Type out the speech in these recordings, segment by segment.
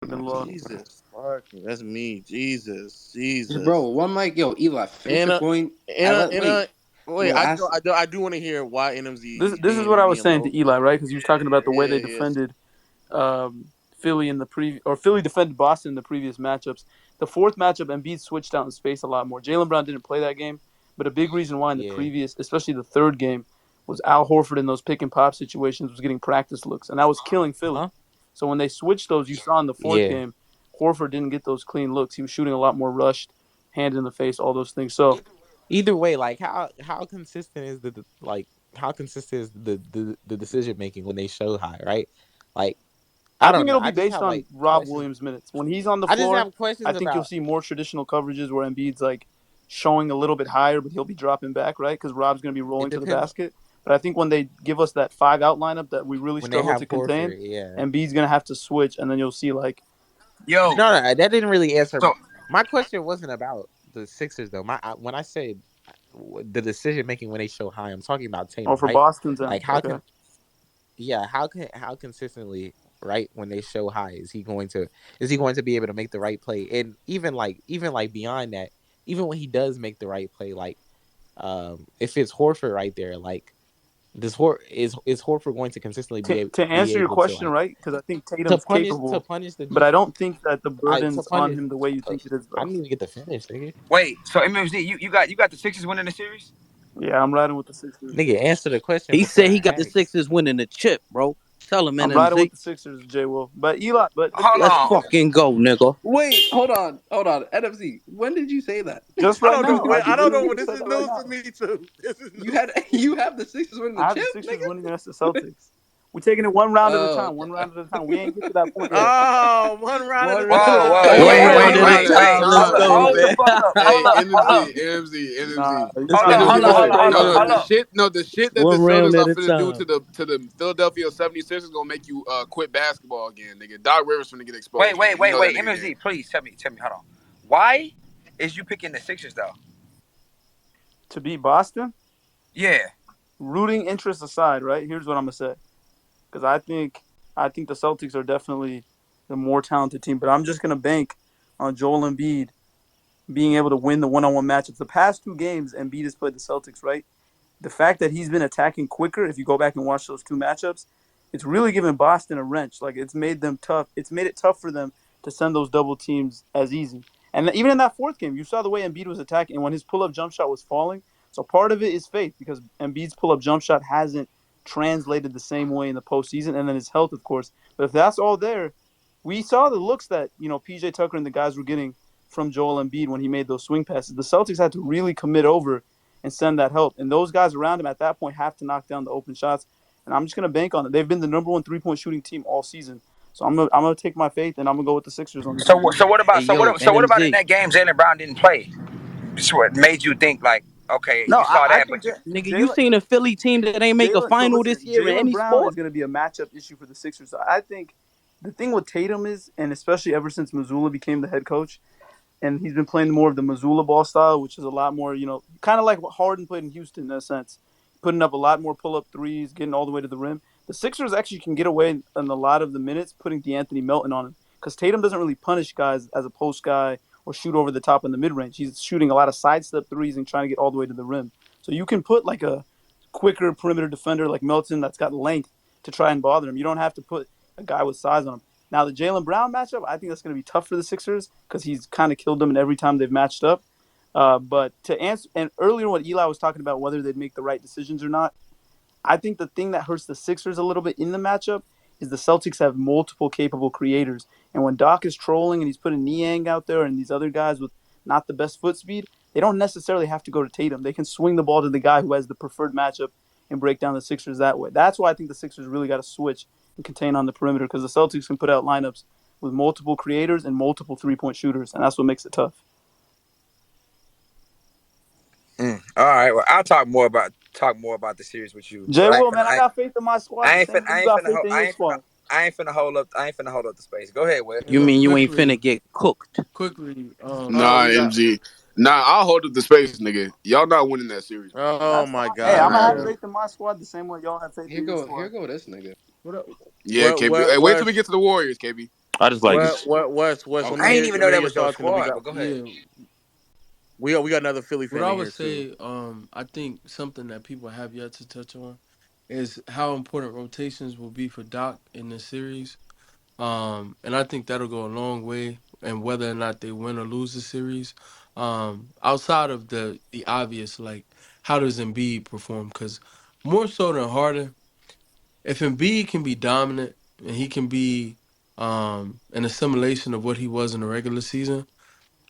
have been low. Jesus, fuck, that's me. Jesus, Bro, Jesus. one mic, yo, Eli, finish And your point. I and let and wait, wait, ask. I do want to hear why This NMZ this is what I was being saying to low. Eli, right? Because he was talking about the way they Yeah. defended Philly in the or Philly defended Boston in the previous matchups. The fourth matchup, Embiid switched out in space a lot more. Jaylen Brown didn't play that game, but a big reason why in the Yeah. previous, especially the third game, was Al Horford in those pick and pop situations was getting practice looks, and that was killing Philly. Huh? So when they switched those, you saw in the fourth Yeah. game, Horford didn't get those clean looks. He was shooting a lot more rushed, hand in the face, all those things. So Either way, like how consistent is like how consistent is the decision making when they show high, right? Like I I don't think know. it'll I be just based have on like Rob questions. Williams' minutes. When he's on the I just floor, have I questions think you'll about. see more traditional coverages where Embiid's like showing a little bit higher, but he'll be dropping back, right? Because Rob's going to be It rolling to the depends basket. But I think when they give us that five out lineup that we really when they struggle have to contain, Horford. Yeah. Embiid's going to have to switch, and then you'll see like Yo, No, no, that didn't really answer. so My question wasn't about the Sixers though. When I said the decision making when they show high, I'm talking about oh Tatum, for right? Boston's Like end. Okay, how consistently, right, when they show high is he going to be able to make the right play? And even like beyond that, even when he does make the right play, like if it's Horford right there, like is Horford going to consistently to be answer your able to question, like right? Because I think Tatum's to capable, punish the but I defense? don't think that the To burden's on punish him the way you uh, think it is, I though. didn't even get the finish, nigga. wait, so MMZ, you got the Sixers winning the series? Yeah, I'm riding with the Sixers. Nigga, answer the question He before said he I got the asked. Sixers winning the chip, bro. Tell him I'm riding with NMZ. the Sixers, J. Will. But Eli, but Hold Let's on. fucking go, nigga. Wait, hold on. NFC, when did you say that? just I right don't know. now, I I don't know. literally What just this said is that right news to now. me too. This is You news had to me. you have the Sixers winning the I have the chip, Sixers nigga. winning against the Celtics. We're taking it one round at a Oh, time. One round at a time. We ain't get to that point yet. Oh, one round at one a round at Whoa, a whoa, time. wait, One time. wait, round at a wait, wait. time. Let's Hold up, go, hold the man. fuck up. Hey, Hold up, NMZ, NMZ, Nah, NMZ, you hold trying up, to hold you up, NMZ. trying hold to up, play hold No, up, too no, hold the much. up. shit, no, the shit that the One Celtics round are at a finna do time. to the Philadelphia 76ers gonna make you quit basketball again, nigga. Doc Rivers finna get Wait, exposed, wait, nigga. You wait, know that wait. nigga dead. MMZ, please tell me, hold on. Why is you picking the Sixers though? To beat Boston, Yeah. rooting interest aside, right? Here's what I'm gonna say. Because I think the Celtics are definitely the more talented team. But I'm just gonna bank on Joel Embiid being able to win the one-on-one matchups. The past two games, Embiid has played the Celtics, right? The fact that he's been attacking quicker, if you go back and watch those two matchups, it's really given Boston a wrench. Like it's made them tough. It's made it tough for them to send those double teams as easy. And even in that fourth game, you saw the way Embiid was attacking and when his pull-up jump shot was falling. So part of it is faith because Embiid's pull-up jump shot hasn't translated the same way in the postseason, and then his health, of course. But if that's all there, we saw the looks that PJ Tucker and the guys were getting from Joel Embiid when he made those swing passes. The Celtics had to really commit over and send that help. And those guys around him at that point have to knock down the open shots. And I'm just gonna bank on it. They've been the number one 3-point shooting team all season. So I'm gonna take my faith and I'm gonna go with the Sixers on this So one. so what Hey, about yo, so what about in NMZ. that game Jalen Brown didn't play? This what made you think like, okay, No, you I, saw I that, think but you Nigga, you Jalen seen a Philly team that ain't make a Jalen. So final listen, this year in Jalen any Brown is sport? gonna be a matchup issue for the Sixers. I think the thing with Tatum is, and especially ever since Missoula became the head coach, and he's been playing more of the Missoula ball style, which is a lot more, kind of like what Harden played in Houston in a sense, putting up a lot more pull-up threes, getting all the way to the rim. The Sixers actually can get away in a lot of the minutes putting DeAnthony Melton on him because Tatum doesn't really punish guys as a post guy or shoot over the top in the mid-range. He's shooting a lot of sidestep threes and trying to get all the way to the rim. So you can put like a quicker perimeter defender like Melton that's got length to try and bother him. You don't have to put a guy with size on him. Now the Jalen Brown matchup, I think that's going to be tough for the Sixers because he's kind of killed them in every time they've matched up. But to answer, and earlier what Eli was talking about whether they'd make the right decisions or not, I think the thing that hurts the Sixers a little bit in the matchup is the Celtics have multiple capable creators, and when Doc is trolling and he's putting Niang out there and these other guys with not the best foot speed, they don't necessarily have to go to Tatum. They can swing the ball to the guy who has the preferred matchup and break down the Sixers that way. That's why I think the Sixers really got to switch and contain on the perimeter because the Celtics can put out lineups with multiple creators and multiple 3-point shooters, and that's what makes it tough. All right. Well, I'll talk more about the series with you, Jay but Will, man, I got faith in my squad I the ain't same finna, way you got faith in your squad. I ain't finna hold up. I ain't finna hold up the space. Go ahead, Will. You Look, mean you ain't quickly, finna get cooked? quickly. Nah, We got. MG. Nah, I'll hold up the space, nigga. Y'all not winning that series, bro. Oh That's my fine. Hey, All I'm God, gonna have right. man. faith in my squad the same way y'all have faith Here in your go, squad. here go this nigga. What up? Yeah, KB. Hey, wait till we West. get to the Warriors, KB. I just like Wes, Wes, let I me didn't hear even let know me hear that your was your thoughts, and then we squad. got But go ahead. Yeah, we got another Philly what fan I in would here too. say, I think something that people have yet to touch on is how important rotations will be for Doc in this series. And I think that'll go a long way and whether or not they win or lose the series. Outside of the obvious, like how does Embiid perform? Because more so than Harden, if Embiid can be dominant and he can be an assimilation of what he was in the regular season,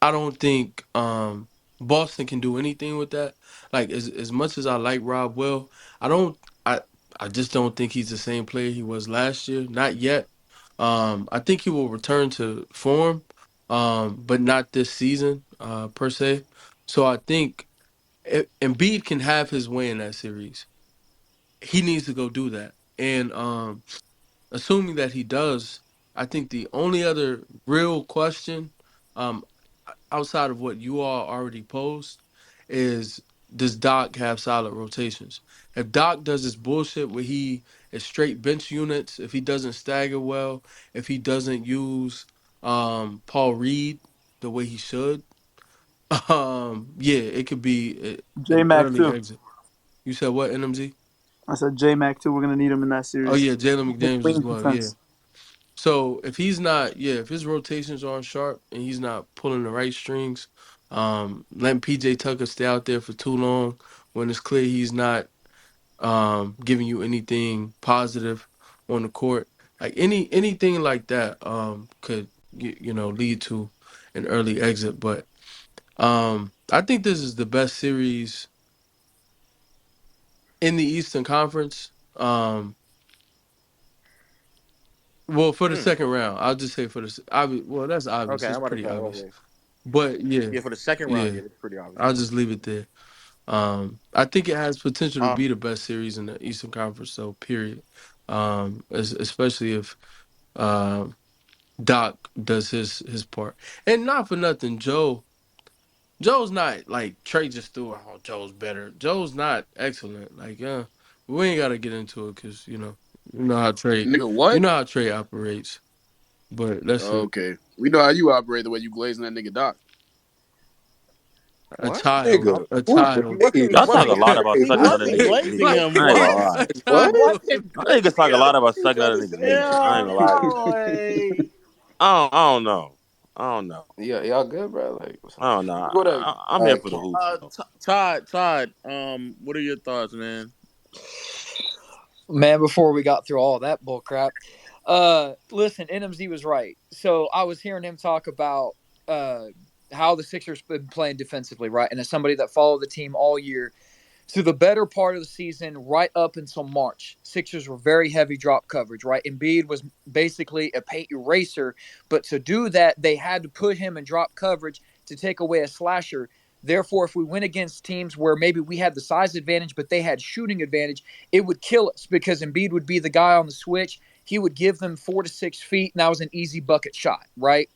I don't think Boston can do anything with that. Like as much as I like Rob Will, I don't I I just don't think he's the same player he was last year. Not yet. I think he will return to form, but not this season per se. So I think Embiid can have his way in that series. He needs to go do that. And assuming that he does, I think the only other real question, um, outside of what you all already posed, is does Doc have solid rotations? If Doc does this bullshit where he is straight bench units, if he doesn't stagger well, if he doesn't use Paul Reed the way he should, yeah, it could be J an Mac early too. exit. You said what, NMZ? I said J Mac too. We're gonna need him in that Oh series. yeah, Jalen McDaniels as Wing well. Yeah. defense. So if he's not, yeah, if his rotations aren't sharp and he's not pulling the right strings, letting PJ Tucker stay out there for too long when it's clear he's not giving you anything positive on the court, like anything like that, could lead to an early exit. But I think this is the best series in the Eastern Conference. Well, for the Mm. second round, I'll just say for the. Well, that's obvious. Okay, It's I'm about to pretty go. obvious. Okay. But yeah, Yeah, for the second round, yeah, yeah, it's pretty obvious. I'll just leave it there. I think it has potential to Uh, be the best series in the Eastern Conference, though. Period. Especially if Doc does his part, and not for nothing, Joe's not like Trey just threw out. Oh, Joe's better. Joe's not excellent. Like, we ain't got to get into it because you know how Trey, Nigga, what? operates. But that's Okay. We know how you operate the way you glazing that nigga Doc. a what? child, Nigga, a who? He child. wasn't. He y'all talk a wasn't. lot about He sucking other wasn't niggas' glazing meat. him, I ain't gonna bro. lie. He What? wasn't Y'all niggas talk a glazing lot him. about What are you sucking trying other to niggas' say? meat. I ain't gonna lie to you. Boy. I don't know. I don't know. Yeah, y'all good, bro? Like, I don't know. go to I'm here for the hoops. Todd. What are your thoughts, man? Man, before we got through all that bull crap, listen, NMZ was right. So I was hearing him talk about how the Sixers been playing defensively, right? And as somebody that followed the team all year, through the better part of the season, right up until March, Sixers were very heavy drop coverage, right? Embiid was basically a paint eraser, but to do that, they had to put him in drop coverage to take away a slasher. Therefore, if we went against teams where maybe we had the size advantage, but they had shooting advantage, it would kill us because Embiid would be the guy on the switch. He would give them 4 to 6 feet, and that was an easy bucket shot, right?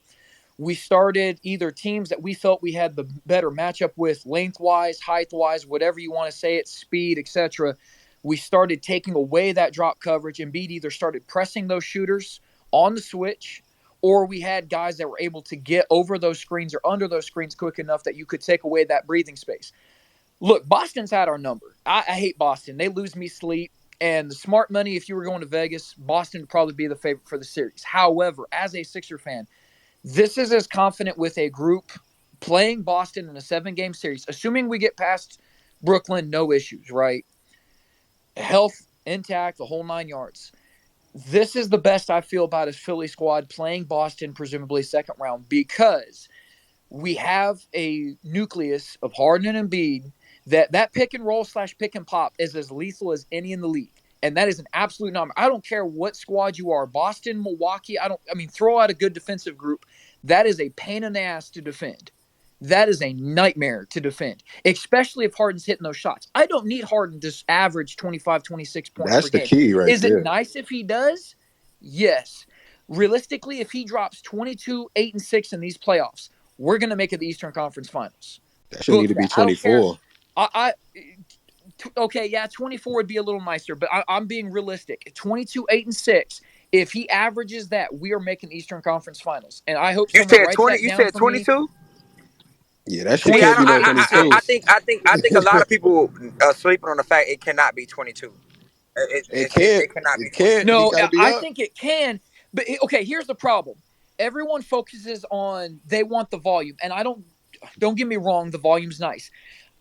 We started either teams that we felt we had the better matchup with lengthwise, height-wise, whatever you want to say it, speed, etc. We started taking away that drop coverage. Embiid either started pressing those shooters on the switch, or we had guys that were able to get over those screens or under those screens quick enough that you could take away that breathing space. Look, Boston's had our number. I hate Boston. They lose me sleep. And the smart money, if you were going to Vegas, Boston would probably be the favorite for the series. However, as a Sixer fan, this is as confident with a group playing Boston in a 7-game series, assuming we get past Brooklyn, no issues, right? Health intact, the whole 9 yards. This is the best I feel about his Philly squad playing Boston, presumably second round, because we have a nucleus of Harden and Embiid that pick and roll / pick and pop is as lethal as any in the league. And that is an absolute number. I don't care what squad you are, Boston, Milwaukee, throw out a good defensive group. That is a pain in the ass to defend. That is a nightmare to defend, especially if Harden's hitting those shots. I don't need Harden to average 25, 26 points That's per the game. key right Is it there. nice if he does? Yes. Realistically, if he drops 22, 8, and 6 in these playoffs, we're going to make it the Eastern Conference Finals. That should need to be I don't care. 24. Okay, yeah, 24 would be a little nicer, but I'm being realistic. 22, 8, and 6 If he averages that, we are making Eastern Conference Finals. And I hope You someone said writes 20. that You down said for me. 22. Yeah, that shit 20, See, can't be no 22. 26. I think a lot of people are sleeping on the fact it cannot be 22. It can't. It cannot be It can't. 22. He No, got to be I up. think it can. But okay, here's the problem. Everyone focuses on they want the volume. And don't get me wrong, the volume's nice.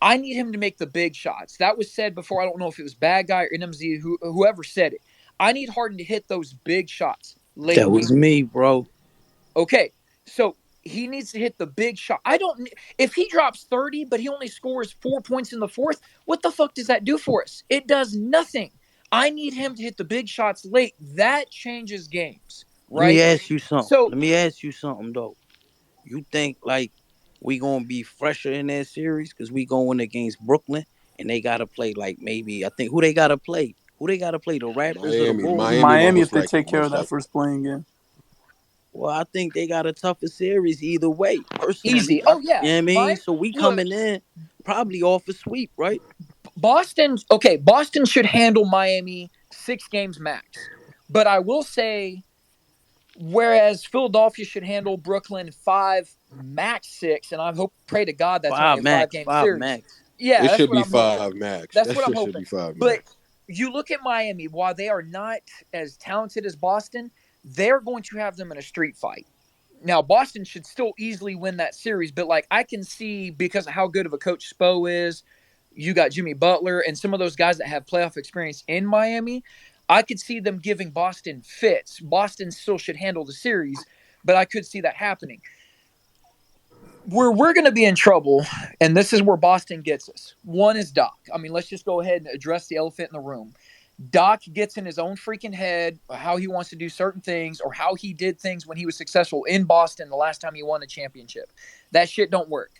I need him to make the big shots. That was said before. I don't know if it was Bad Guy or NMZ, whoever said it. I need Harden to hit those big shots late That in the was game. me, bro. Okay, so he needs to hit the big shot. If he drops 30, but he only scores 4 points in the fourth, what the fuck does that do for us? It does nothing. I need him to hit the big shots late. That changes games, Let me right? ask you something. So Though. You think like we gonna be fresher in that series because we going against Brooklyn and they gotta play like maybe I think who they gotta play? Who they gotta play? The Raptors or the Bulls? Miami, if most they likely. take care of that first playing game. Well, I think they got a tougher series either way. Personally, easy. Oh yeah, you know what I mean. Mike, So we look, coming in probably off a sweep, right? Boston should handle Miami 6 games max. But I will say, whereas Philadelphia should handle Brooklyn 5 max 6, and I pray to God that's only a 5-game series. Max. Yeah, It that's should what be I'm hoping. 5 max. That's That what I'm shit should hoping. be 5 But max. you look at Miami, while they are not as talented as Boston, they're going to have them in a street fight. Now, Boston should still easily win that series, but like I can see because of how good of a coach Spo is, you got Jimmy Butler and some of those guys that have playoff experience in Miami, I could see them giving Boston fits. Boston still should handle the series, but I could see that happening. Where we're going to be in trouble, and this is where Boston gets us. One is Doc. I mean, let's just go ahead and address the elephant in the room. Doc gets in his own freaking head how he wants to do certain things or how he did things when he was successful in Boston the last time he won a championship. That shit don't work.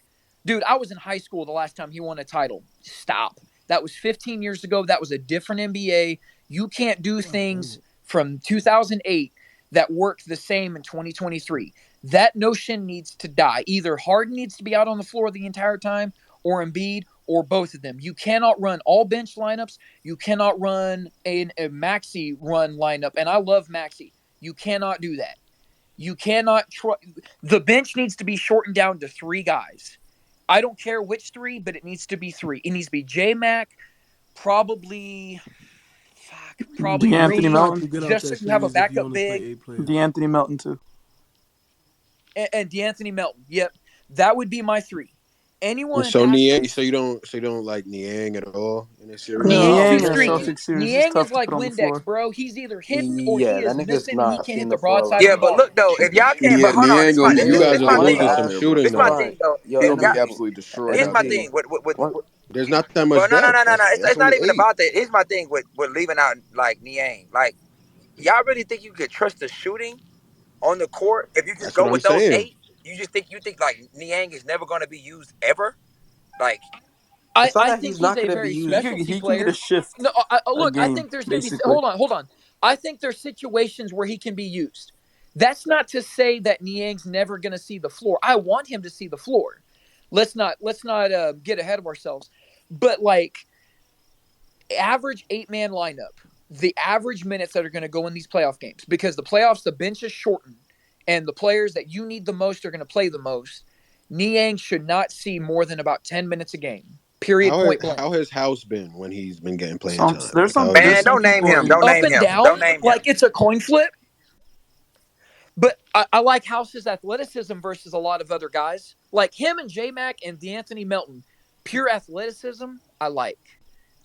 Dude, I was in high school the last time he won a title. Stop. That was 15 years ago. That was a different NBA. You can't do things from 2008 that work the same in 2023. That notion needs to die. Either Harden needs to be out on the floor the entire time or Embiid or both of them. You cannot run all bench lineups. You cannot run a Maxey run lineup. And I love Maxey. You cannot do that. You cannot the bench needs to be shortened down to 3 guys. I don't care which 3, but it needs to be 3. It needs to be J-Mac, probably D'Anthony Green, Melton. just so you have a backup big. D'Anthony Melton too. And D'Anthony Melton. Yep. That would be my 3. Anyone So past Niang, so you don't like Niang at all in this series? Niang's too Niang in a streaky. Celtics series is Niang tough is to like put on the Windex, floor. bro. He's either hidden or he Yeah, is that nigga's missing and he not can't seen hit the the floor broadside like of Yeah, the but ball. look though, if y'all can't, but hold on, Niang this gonna my lose thing. to some shooting This my though. thing though. Yo, He'll If y'all, be NMZ, absolutely destroyed here's out my there. thing. There's not that Well, much no, depth. it's That's not only even 8. about that. Here's my thing with leaving out like Niang. Like, y'all really think you could trust the shooting on the court if you just That's what go I'm with those saying. 8? You think like Niang is never going to be used ever? Like, it's not I that think he's not he's a going to be very used. specialty He can get player. a shift No, a look, I game, think there's going to be. basically. Hold on. I think there's situations where he can be used. That's not to say that Niang's never going to see the floor. I want him to see the floor. Let's not get ahead of ourselves. But like average 8-man lineup, the average minutes that are going to go in these playoff games, because the playoffs, the bench is shortened, and the players that you need the most are going to play the most. Niang should not see more than about 10 minutes a game. Period. Point blank. How has House been when he's been getting playing time? There's some man, don't name people him. Don't Up name and him. down, Don't name him. like it's a coin flip. But I like House's athleticism versus a lot of other guys. Like him and J-Mac and D'Anthony Melton. Pure athleticism, I like.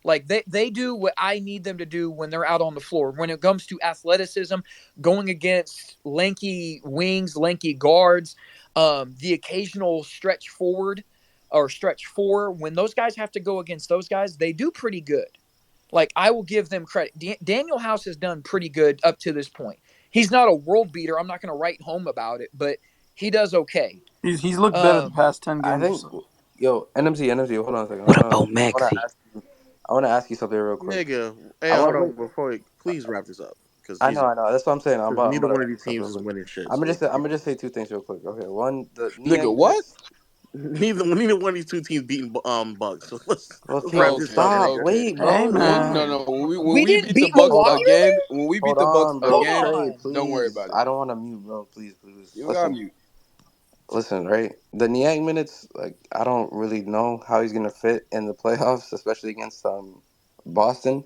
Like they do what I need them to do when they're out on the floor. When it comes to athleticism, going against lanky wings, lanky guards, the occasional stretch forward or stretch 4, when those guys have to go against those guys, they do pretty good. Like, I will give them credit. Daniel House has done pretty good up to this point. He's not a world beater. I'm not going to write home about it, but he does okay. He's looked better the past 10 games. I think, or so. yo, NMZ, hold on a second. What about Maxey? I want to ask you something real quick. Nigga, hey, hold on before you, please wrap this up. I know. That's what I'm saying. Neither one of these teams is winning shit. I'm gonna just say 2 things real quick. Okay, one, the Nigga, what? Neither one of these two teams beating Bucks. So let's Bro, wrap Theo, this up, stop. man. Okay. Wait, Hey bro. man, No. When We we didn't beat the beat Bucks Milwaukee again, earlier. when we beat Hold the Bucks on, bro. Hold again, Trey, on. don't worry please. about it. I don't want to mute, bro. Please. You got Listen. mute. Listen, right? The Niang minutes, like, I don't really know how he's gonna fit in the playoffs, especially against Boston.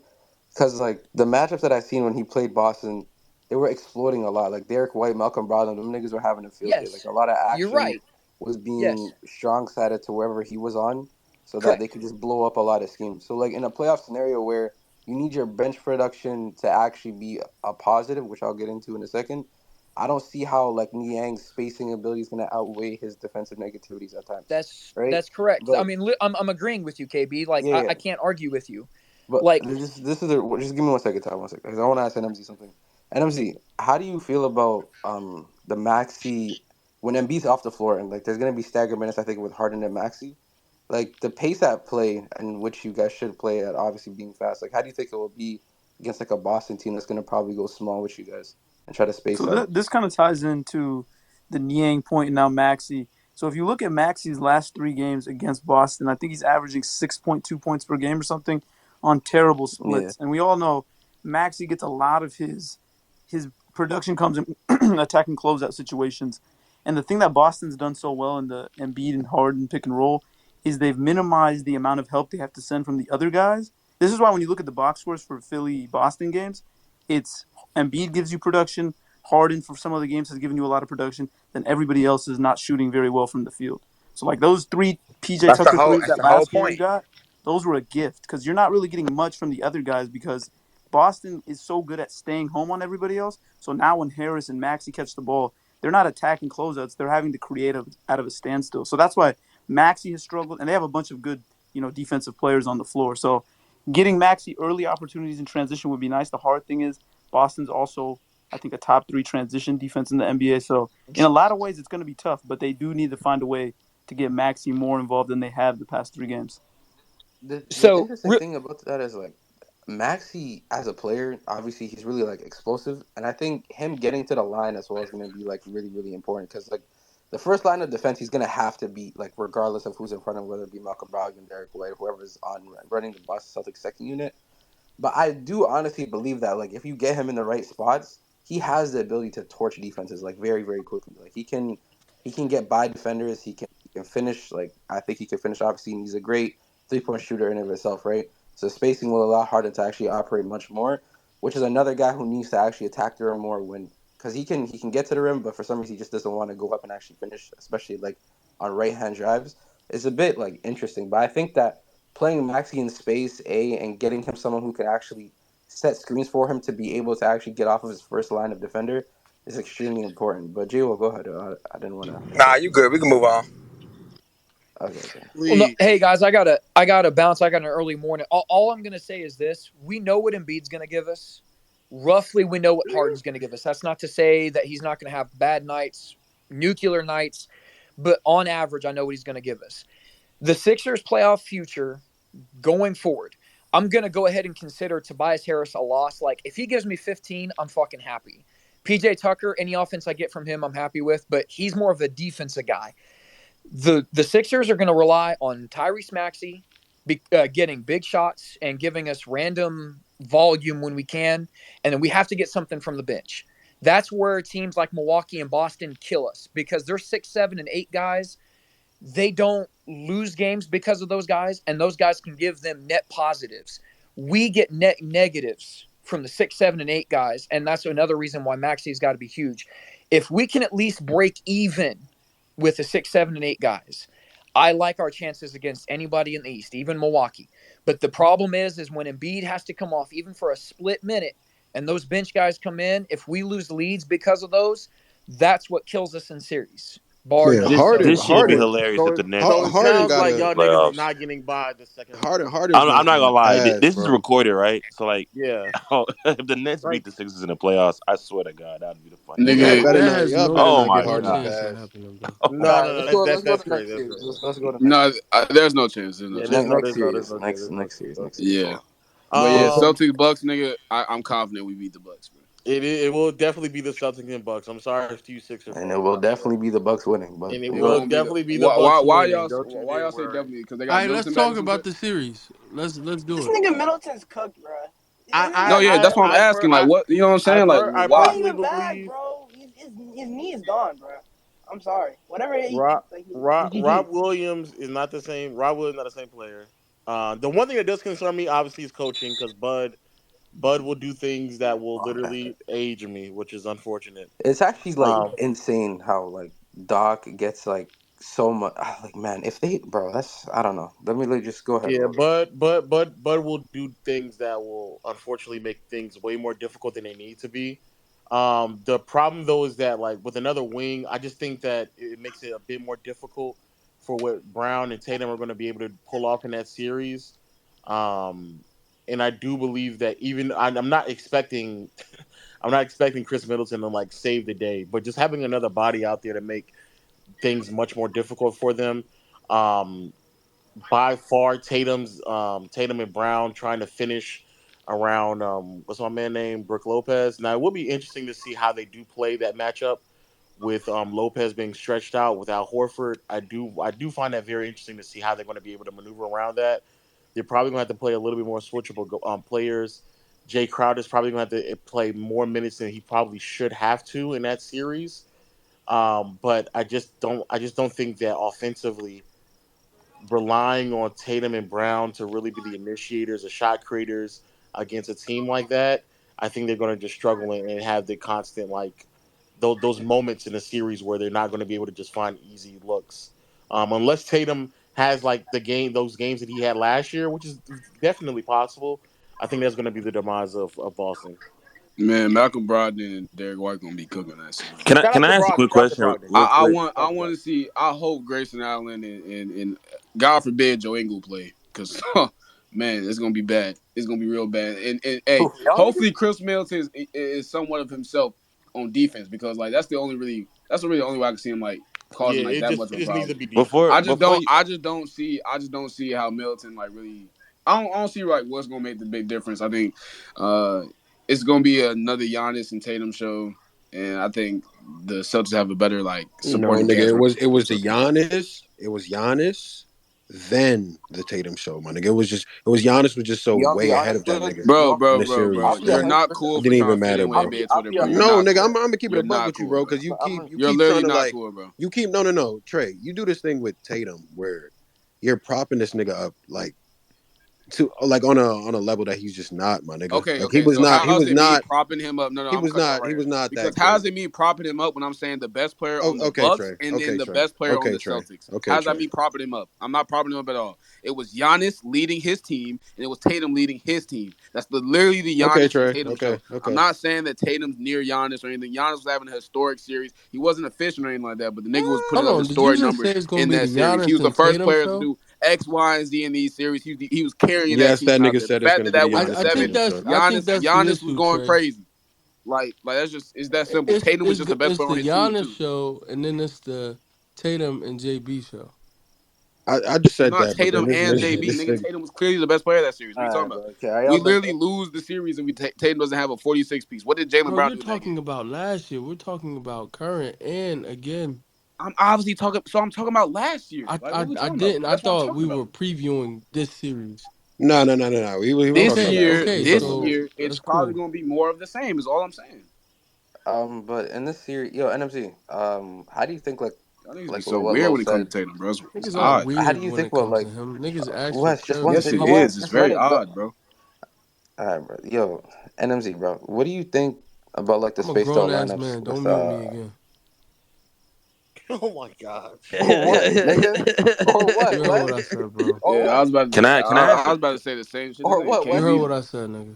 Because, like, the matchups that I've seen when he played Boston, they were exploiting a lot. Like, Derek White, Malcolm Brogdon, them niggas were having a field day. Like, Yes, a lot of you're action right. was being Yes, strong-sided to wherever he was on so that they correct. could just blow up a lot of schemes. So, like, in a playoff scenario where you need your bench production to actually be a positive, which I'll get into in a second, I don't see how, like, Niang's spacing ability is going to outweigh his defensive negativities at times, right? That's correct. I But, mean, I'm agreeing with you, KB. Like, yeah, I yeah. can't argue with you. But Like, this is the just give me 1 second, Tom. 1 second, because I want to ask NMZ something. NMZ, how do you feel about the Maxi when Embiid's off the floor and like there's gonna be staggered minutes? I think with Harden and Maxi, like the pace at play and which you guys should play at, obviously being fast. Like, how do you think it will be against like a Boston team that's gonna probably go small with you guys and try to space so out? this kind of ties into the Niang point and now Maxi. So if you look at Maxi's last 3 games against Boston, I think he's averaging 6.2 points per game or something on terrible Yeah, splits. And we all know Maxi gets a lot of his production comes in attacking closeout situations. And the thing that Boston's done so well in the Embiid and Harden pick and roll is they've minimized the amount of help they have to send from the other guys. This is why when you look at the box scores for Philly Boston games, it's Embiid gives you production, Harden for some of the games has given you a lot of production, then everybody else is not shooting very well from the field. So like those 3 PJ That's the Tucker whole. threes That's that the whole last game we point. got, those were a gift because you're not really getting much from the other guys because Boston is so good at staying home on everybody else. So now when Harris and Maxey catch the ball, they're not attacking closeouts. They're having to create out of a standstill. So that's why Maxey has struggled, and they have a bunch of good, defensive players on the floor. So getting Maxey early opportunities in transition would be nice. The hard thing is Boston's also, I think, a top 3 transition defense in the NBA. So in a lot of ways, it's going to be tough, but they do need to find a way to get Maxey more involved than they have the past 3 games. the so interesting thing about that is like Maxi as a player, obviously he's really like explosive, and I think him getting to the line as well is going to be like really really important because like the first line of defense he's going to have to beat like regardless of who's in front of him, whether it be Malcolm Brogdon, Derek White, whoever's on running the Boston Celtics second unit. But I do honestly believe that like if you get him in the right spots, he has the ability to torch defenses like very very quickly. Like he can get by defenders. He can finish. Like I think he can finish. Obviously, and he's a great 3-point shooter in and of itself, right? So spacing will allow Harden to actually operate much more, which is another guy who needs to actually attack the rim more when because he can get to the rim, but for some reason he just doesn't want to go up and actually finish, especially like on right hand drives. It's a bit like interesting, but I think that playing Maxi in space A and getting him someone who can actually set screens for him to be able to actually get off of his first line of defender is extremely important. But Jay, will go ahead. I didn't want to. Nah, you good. We can move on. Okay. well, no, Please. hey guys, I gotta bounce. I got an early morning. All I'm gonna say is this: we know what Embiid's gonna give us. Roughly, we know what Harden's gonna give us. That's not to say that he's not gonna have bad nights, nuclear nights, but on average, I know what he's gonna give us. The Sixers' playoff future going forward, I'm gonna go ahead and consider Tobias Harris a loss. Like if he gives me 15, I'm fucking happy. PJ Tucker, any offense I get from him, I'm happy with, but he's more of a defensive guy. The Sixers are going to rely on Tyrese Maxey getting big shots and giving us random volume when we can, and then we have to get something from the bench. That's where teams like Milwaukee and Boston kill us because they're 6, 7, and 8 guys. They don't lose games because of those guys, and those guys can give them net positives. We get net negatives from the 6, 7, and 8 guys, and that's another reason why Maxey's got to be huge. If we can at least break even with the 6, 7, and 8 guys, I like our chances against anybody in the East, even Milwaukee. But the problem is when Embiid has to come off even for a split minute, and those bench guys come in, if we lose leads because of those, that's what kills us in series. Bar Yeah, This none. Harden, this This shit be Harden, hilarious if so the Nets so do it Harden sounds get got like to the to y'all niggas is playoffs. not getting by the second round. Harden's I'm not not gonna gonna lie. pass, This is bro. recorded, right? So like, Yeah. if the Nets beat Like the Sixers in the playoffs, I swear to God, that'd be the funniest shit Y'all Nigga, ever. better That not. has Y'all no better Oh not get my no Harden to God. chance of pass. happening, bro. Oh All my no, right, no, let's no. go. God. Let's That go that's to crazy. next That's series. crazy. Let's go to next no, series. there's no chance. There's no Yeah, chance. Next there's series. no chance. Next series. Yeah. But yeah, Well, Um, Celtics Bucks, nigga. I'm confident we beat the Bucks, bro. It will definitely be the Celtics and Bucks. I'm sorry if you Sixers And it fans, will definitely be the Bucks winning. But and it It's will gonna be the definitely be the why Bucks why winning. y'all Don't you why dare y'all say worry. definitely because they All got right, let's Middleton back talk or some about shit. the series. Let's do This it. nigga Middleton's cooked, bro. No, yeah, that's what I'm asking. Like, what you know what I'm saying? Like, I He why? ain't personally even back, believe bro. His knee is gone, bro. I'm sorry. Whatever he Rob, like, Rob GG. Williams is not the same. Rob Williams not the same player. The one thing that does concern me, obviously, is coaching because Bud will do things that will literally age me, which is unfortunate. it's actually like Um, insane how like Doc gets like so much. Like man, if they bro, that's I don't know. Let me just go ahead, yeah, bro. Bud will do things that will unfortunately make things way more difficult than they need to be. The problem though is that like with another wing, I just think that it makes it a bit more difficult for what Brown and Tatum are going to be able to pull off in that series. Um, and I do believe that I'm not expecting I'm not expecting Chris Middleton to like save the day, but just having another body out there to make things much more difficult for them. Um, by far, Tatum and Brown trying to finish around what's my man name, Brook Lopez. Now it will be interesting to see how they do play that matchup with Lopez being stretched out without Horford. I do find that very interesting to see how they're going to be able to maneuver around that. They're probably going to have to play a little bit more switchable players. Jay Crowder's probably going to have to play more minutes than he probably should have to in that series. But I just don't think that offensively relying on Tatum and Brown to really be the initiators or shot creators against a team like that, I think they're going to just struggle and have the constant like those moments in a series where they're not going to be able to just find easy looks. Unless Tatum has like those games that he had last year, which is definitely possible. I think that's going to be the demise of Boston. Man, Malcolm Brogdon and Derek White gonna be cooking that series. Can I Shout out can to I ask a Brogdon. quick Shout out to question Brogdon. real quick? I Shout out to want Brogdon. to see. I hope Grayson Allen and God forbid Joe Ingles play because man, it's gonna be bad. It's gonna be real bad. And hey, Y'all niggas? hopefully Chris Middleton is somewhat of himself on defense because like that's really the only way I can see him like Yeah, causing like that much it of a just needs to problem. be defense. Before you, I just don't see how Middleton like really. I don't see like what's gonna make the big difference. I think uh, it's gonna be another Giannis and Tatum show, and I think the Celtics have a better like No, supporting nigga, cast. it was the Giannis. It was Giannis, then the Tatum show, my nigga. It was Giannis was just so Y'all way be ahead honest of that with nigga Bro, in bro, the bro, bro. I'll series. be a You're Like hundred not percent. cool it for didn't trying even to fit matter, in with I'll bro. be NBA Twitter, bro. You're No, not nigga, I'm cool. gonna keep it You're a buck not with you, cool, bro, bro. because you You're keep literally trying to not like cool, bro. you keep no Trey. You do this thing with Tatum where you're propping this nigga up like to like on a level that he's just not, my nigga. Okay, Like okay. So he how's was it me not propping him up? No, I'm gonna cut you off right he here. was not Because that how's great. it me propping him up when I'm saying the best player Oh, on the okay, Bucks Trey. and then Okay, the Trey. best player on Okay, the Trey. Celtics? Okay, How's that Trey. me propping him up? I'm not propping him up at all. It was Giannis leading his team, and it was Tatum leading his team. That's literally the Okay, Giannis and Trey. Tatum show. Okay, I'm okay. not saying that Tatum's near Giannis or anything. Giannis was having a historic series. He wasn't efficient or anything like that, but the nigga was putting Hold up on, did you historic just say numbers it's gonna in be that the series. He Giannis was the and first Tatum player to show? do X, Y, and Z in these series. He was carrying that Yes, team that out nigga there. The said it's fact gonna that be the that went I to Giannis and think seven, Tatum that's show. I think that's the Giannis was issue, going Trey. crazy. Like it's that simple. Tatum was just the best It's player on the his team Giannis too. show, and then it's the Tatum and JB show. I just It's said not that, but then Tatum and JB. this Nigga, nigga, Tatum was clearly the best player of that series. What are you talking Alright, about? bro. Okay, are We y'all done? literally lose the series and Tatum doesn't have a 46 piece. What did Jalen Bro, Brown you're do in that game? talking about last year. We're talking about current, and again, I'm obviously talking. So I'm talking about last year. I Like, what I are we I talking about? didn't. I That's what I'm thought talking we about. were previewing this series. no. He was talking This about Okay, last year, year. He okay, was talking this about so last year, year. it's that's probably cool. gonna be more of the same. Is all I'm saying. But in this series, yo, NMZ, how do you think Y'all niggas be like so what weird Lo when it comes said? to Tatum, bro. It's Niggas are odd. How do weird you when think it what comes to like him. Niggas ask for Wes? Just one Yes, clarification. it second, is. Wes. It's Just let very it go. odd, bro. All right, bro. Yo, NMZ, bro. What do you think about like the I'm a spaced grown out ass lineups man. with Don't mute me again. Oh my god. or what, nigga? Or You what, heard what Wes? I said, bro. Or Yeah, I was what? about can to. I ask I a was about to say the same shit. This Or nigga what, You Wes? heard KB, what bro. I said, nigga.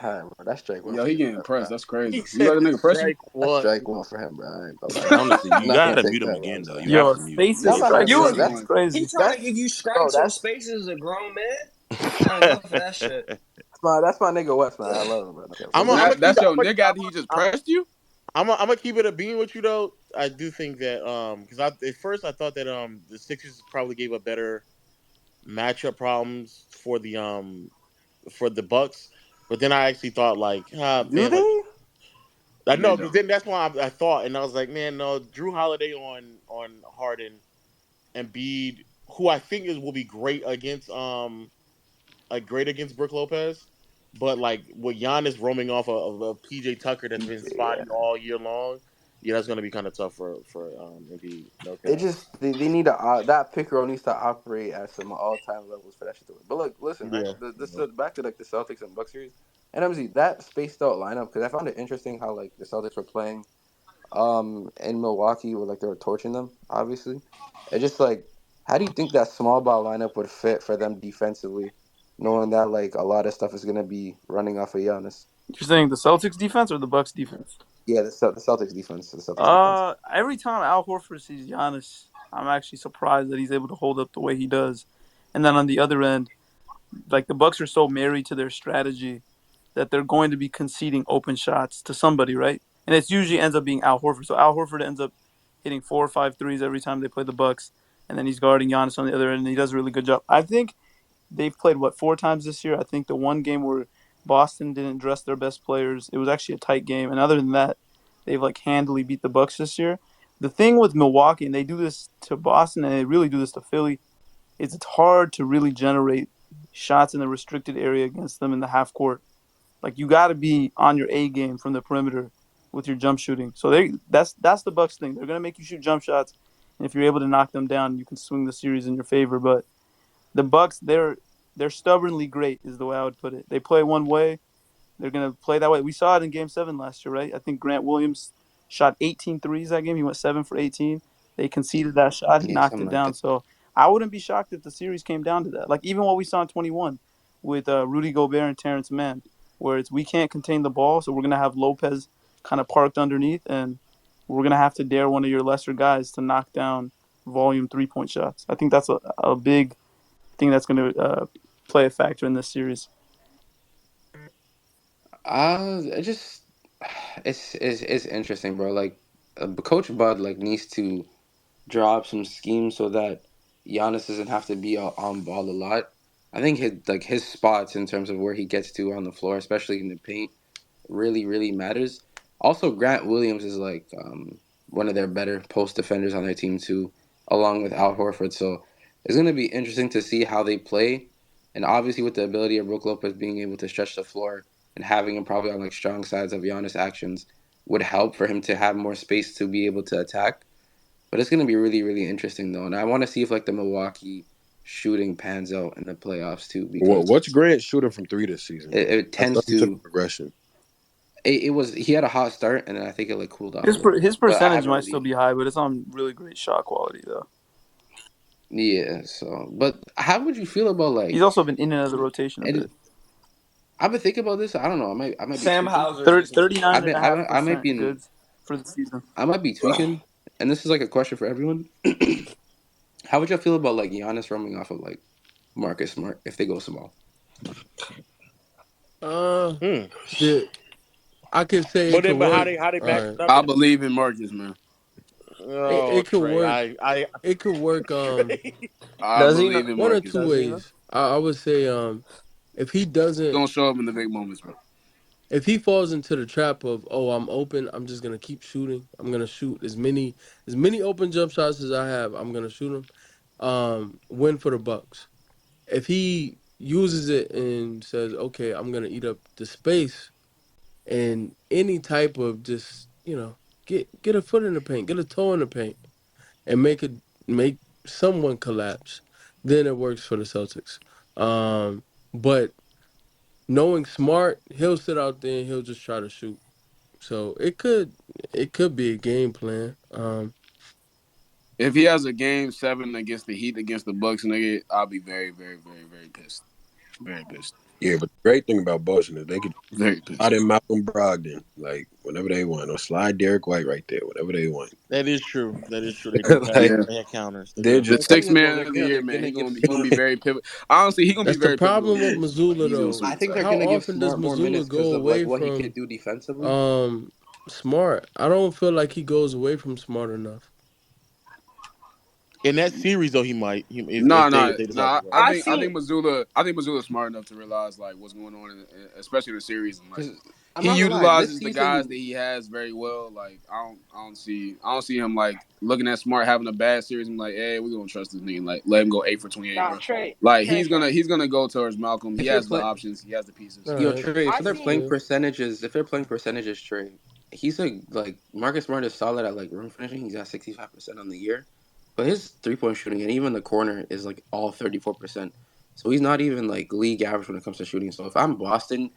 All right, bro. That's strike one Yo, for he you. getting Bro. pressed. That's He crazy. You said let a nigga press you? strike That's one. strike one for him, bro. I ain't gonna lie. honestly, I'm you not gonna gotta take mute him that, again Wes. though. You have Yo, to mute. That's Spaces not Yeah, fair. strikes You strike is one. he crazy. trying to That's give you bro. strikes on That's spaces as a grown man? I ain't going for that shit. that's my nigga Wes, man. I love him, bro. Okay, so I'm look. gonna keep That's it. your nigga after he just pressed you? I'm gonna keep it a bean with you though. I do think that because at first I thought that the Sixers probably gave a better matchup problems for the Bucks. But then I actually thought like, Do man, like they? I They know. But don't. then that's why I thought, and I was like, man, no, Drew Holiday on Harden and Embiid, who I think will be great against great against Brook Lopez. But like with Giannis roaming off of PJ Tucker that's been Yeah. spotty all year long, yeah, that's gonna be kind of tough for Embiid. No They cap. just they need to that pick row needs to operate at some all time levels for that shit to work. But look, listen, Yeah. this back to like the Celtics and Bucks series, and MZ that spaced out lineup because I found it interesting how like the Celtics were playing in Milwaukee where like they were torching them. Obviously, it just like how do you think that small ball lineup would fit for them defensively, knowing that like a lot of stuff is gonna be running off of Giannis. You're saying the Celtics defense or the Bucks defense? Yeah, the Celtics defense, the Celtics defense. Every time Al Horford sees Giannis, I'm actually surprised that he's able to hold up the way he does. And then on the other end, like the Bucks are so married to their strategy that they're going to be conceding open shots to somebody, right? And it usually ends up being Al Horford. So Al Horford ends up hitting 4 or 5 threes every time they play the Bucks, and then he's guarding Giannis on the other end, and he does a really good job. I think they've played 4 times this year. I think the one game where Boston didn't dress their best players, it was actually a tight game. And other than that, they've like handily beat the Bucks this year. The thing with Milwaukee, and they do this to Boston, and they really do this to Philly, is it's hard to really generate shots in the restricted area against them in the half court. Like you got to be on your A game from the perimeter with your jump shooting. So that's the Bucks thing. They're gonna make you shoot jump shots, and if you're able to knock them down, you can swing the series in your favor. But the Bucks, they're stubbornly great, is the way I would put it. They play one way, they're going to play that way. We saw it in Game 7 last year, right? I think Grant Williams shot 18 threes that game. He went 7 for 18. They conceded that shot. He Yeah, knocked something it like down. that. So I wouldn't be shocked if the series came down to that. Like even what we saw in 21 with Rudy Gobert and Terrence Mann, where it's we can't contain the ball, so we're going to have Lopez kind of parked underneath, and we're going to have to dare one of your lesser guys to knock down volume three-point shots. I think that's a big thing that's going to play a factor in this series. It just it's interesting, bro. Like, Coach Bud like needs to draw up some schemes so that Giannis doesn't have to be on ball a lot. I think his spots in terms of where he gets to on the floor, especially in the paint, really matters. Also, Grant Williams is like one of their better post defenders on their team too, along with Al Horford. So it's gonna be interesting to see how they play, and obviously with the ability of Brook Lopez being able to stretch the floor and having him probably on like strong sides of Giannis' actions would help for him to have more space to be able to attack. But it's gonna be really interesting though, and I want to see if like the Milwaukee shooting pans out in the playoffs too, because What's Grant shooting from three this season, bro? it I tends thought he took to. a progression. It was he had a hot start and then I think it like cooled off a His little bit. his But I percentage haven't might still really. be high, but it's on really great shot quality though. Yeah. So, but how would you feel about He's like? also been in and out of the rotation a bit. And I've been thinking about this. I don't know. I might be Sam tweaking. Hauser is just Thirty-nine and a half I might percent be goods for the season. I might be tweaking. And this is like a question for everyone. How would you feel about like Giannis roaming off of like Marcus Smart if they go small? Hmm. The I could say it But could then, but work. how they match it up I then? believe in Marcus, man. Oh, It could Trey, work. I It could work. Trey. I does he believe not? in One or Marcus, two Does man. he not? ways. I would say if he He's doesn't gonna show up in the big moments, bro. if he falls into the trap of, oh, I'm open, I'm just gonna keep shooting. I'm gonna shoot as many open jump shots as I have. I'm gonna shoot them. Win for the Bucks. If he uses it and says, okay, I'm gonna eat up the space and any type of just get a foot in the paint, get a toe in the paint, and make someone collapse, then it works for the Celtics. But knowing Smart, he'll sit out there and he'll just try to shoot. So it could be a game plan. If he has a game 7 against the Heat against the Bucks, nigga, I'll be very pissed. Very pissed. Yeah, but the great thing about Boston is they could Very pissed. slide in Malcolm Brogdon like whenever they want, or slide Derek White right there whenever they want. That is true. That is true. They do have Like Yeah. they have counters. They do they're have The just The thing sixth is though, man they're of the gonna year, they're man. gonna He give gonna be very pivotal. Honestly, he gonna be That's the very pivotal problem in with this series. Missoula He's gonna though. I super think tight. they're How gonna give often does Smart more Missoula minutes go because of like away what he can from do defensively. Smart? I don't feel like he goes away from Smart enough. In that series, though, he might. No, If no, they no. decide to go. I I think seen Missoula's smart enough to realize like what's going on, especially in the series, and like Because I'm he not gonna lie, this utilizes the guys season, that he has very well. Like I don't see him like looking at Smart having a bad series and like, hey, we're gonna trust this nigga, and, like let him go 8 for 28, nah bro. Trey. Like Trey, Trey. he's gonna go towards Malcolm. He if they're has the playing, options, he has the pieces. All yo, right. Trey, I if they're playing seen. Yeah. percentages, Trey, he's like Marcus Smart is solid at like rim finishing. He's at 65% on the year, but his 3-point shooting and even the corner is like all 34%. So he's not even like league average when it comes to shooting. So if I'm Boston,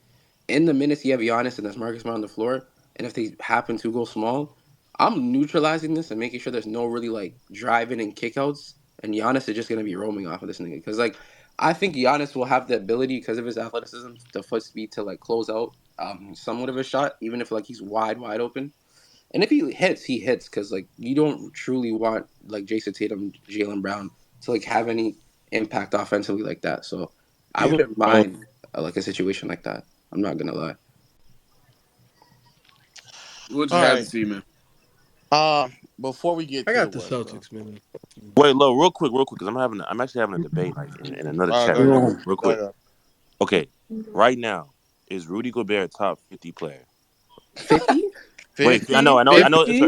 in the minutes you have Giannis and there's Marcus Smart on the floor, and if they happen to go small, I'm neutralizing this and making sure there's no really like driving and kickouts, and Giannis is just gonna be roaming off of this nigga. Because like I think Giannis will have the ability because of his athleticism, the foot speed to like close out somewhat of a shot, even if like he's wide open. And if he hits, he hits because like you don't truly want like Jason Tatum, Jaylen Brown to like have any impact offensively like that. So I Yeah. wouldn't mind like a situation like that. I'm not gonna lie. We'll just All have to right. see, man. Before we get I to the got the West, bro. Celtics, man. Wait, look, real quick, because I'm actually having a debate like in another All right, chat go room, ahead. No. real Go quick. ahead. Okay, right now is Rudy Gobert a top 50 player? 50? Wait, 50? I know, 50?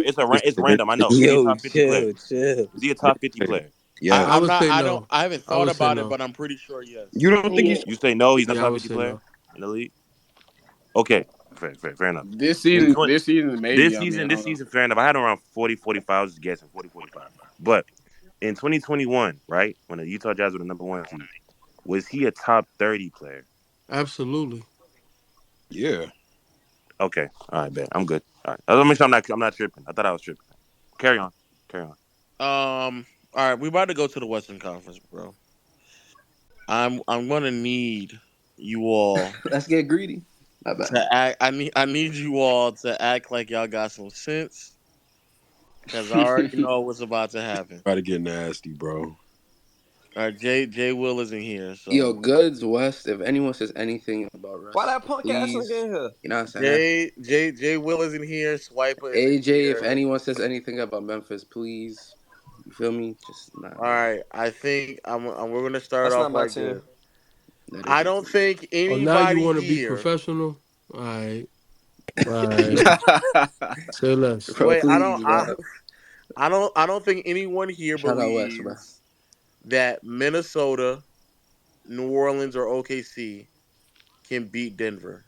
it's random. I know. Is he a Yo, top 50 player? chill, chill. Is he a top 50 player? Yes. I I'm would not. say no. I haven't I thought would say about it, no. but I'm pretty sure yes. You don't think he's You say no, he's not Yeah, I top would 50 say player no. in the league? Okay, fair enough. This In season, 20, maybe. I mean, I this don't know. season, fair enough. I had him around 40, 45. I was just guessing 40, 45. But in 2021, right, when the Utah Jazz were the number one seed, was he a top 30 player? Absolutely. yeah. Okay, all right, bet. I'm good. All right, let me make sure I'm not tripping. I thought I was tripping. Carry on. All right, we about to go to the Western Conference, bro. I'm gonna need you all Let's get greedy. Not bad. to act. I need you all to act like y'all got some sense, because I already know what's about to happen. Try to get nasty, bro. All right, Jay Will isn't here, Yo, so Goods West, if anyone says anything about Why Russ, that punk ass nigga please, in here? you know what I'm saying? Jay Will isn't here. Swiper isn't AJ, if here. anyone says anything about Memphis, please, you feel me? Just nah, All bro. right, I think we're gonna start That's off not my like team. this. That is I your don't team. think Oh, now you anybody want to be here. professional? All right. All right. Say less. Bro, Wait, please, bro. I don't think anyone here Shout out West, bro. believes that Minnesota, New Orleans, or OKC can beat Denver.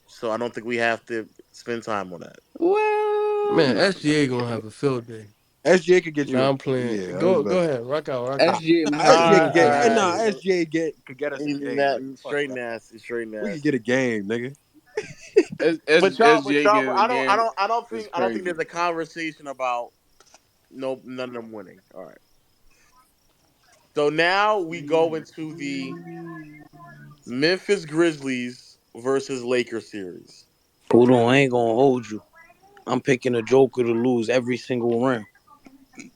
So I don't think we have to spend time on that. Well, Man, no. SGA gonna have a field day. SGA could get Now you. I'm playing. Yeah, I was Go about. ahead. Rock out. Rock out. SGA Nah, might be SGA able could to get. play. All Nah, right. could get us a game. Like fuck Straight that. nasty, straight We could get nasty. a game, nigga. SGA getting a I game don't, is I don't think crazy. there's a conversation about none of them winning. All right. So now we go into the Memphis Grizzlies versus Lakers series. Hold on, I ain't gonna hold you. I'm picking a Joker to lose every single round.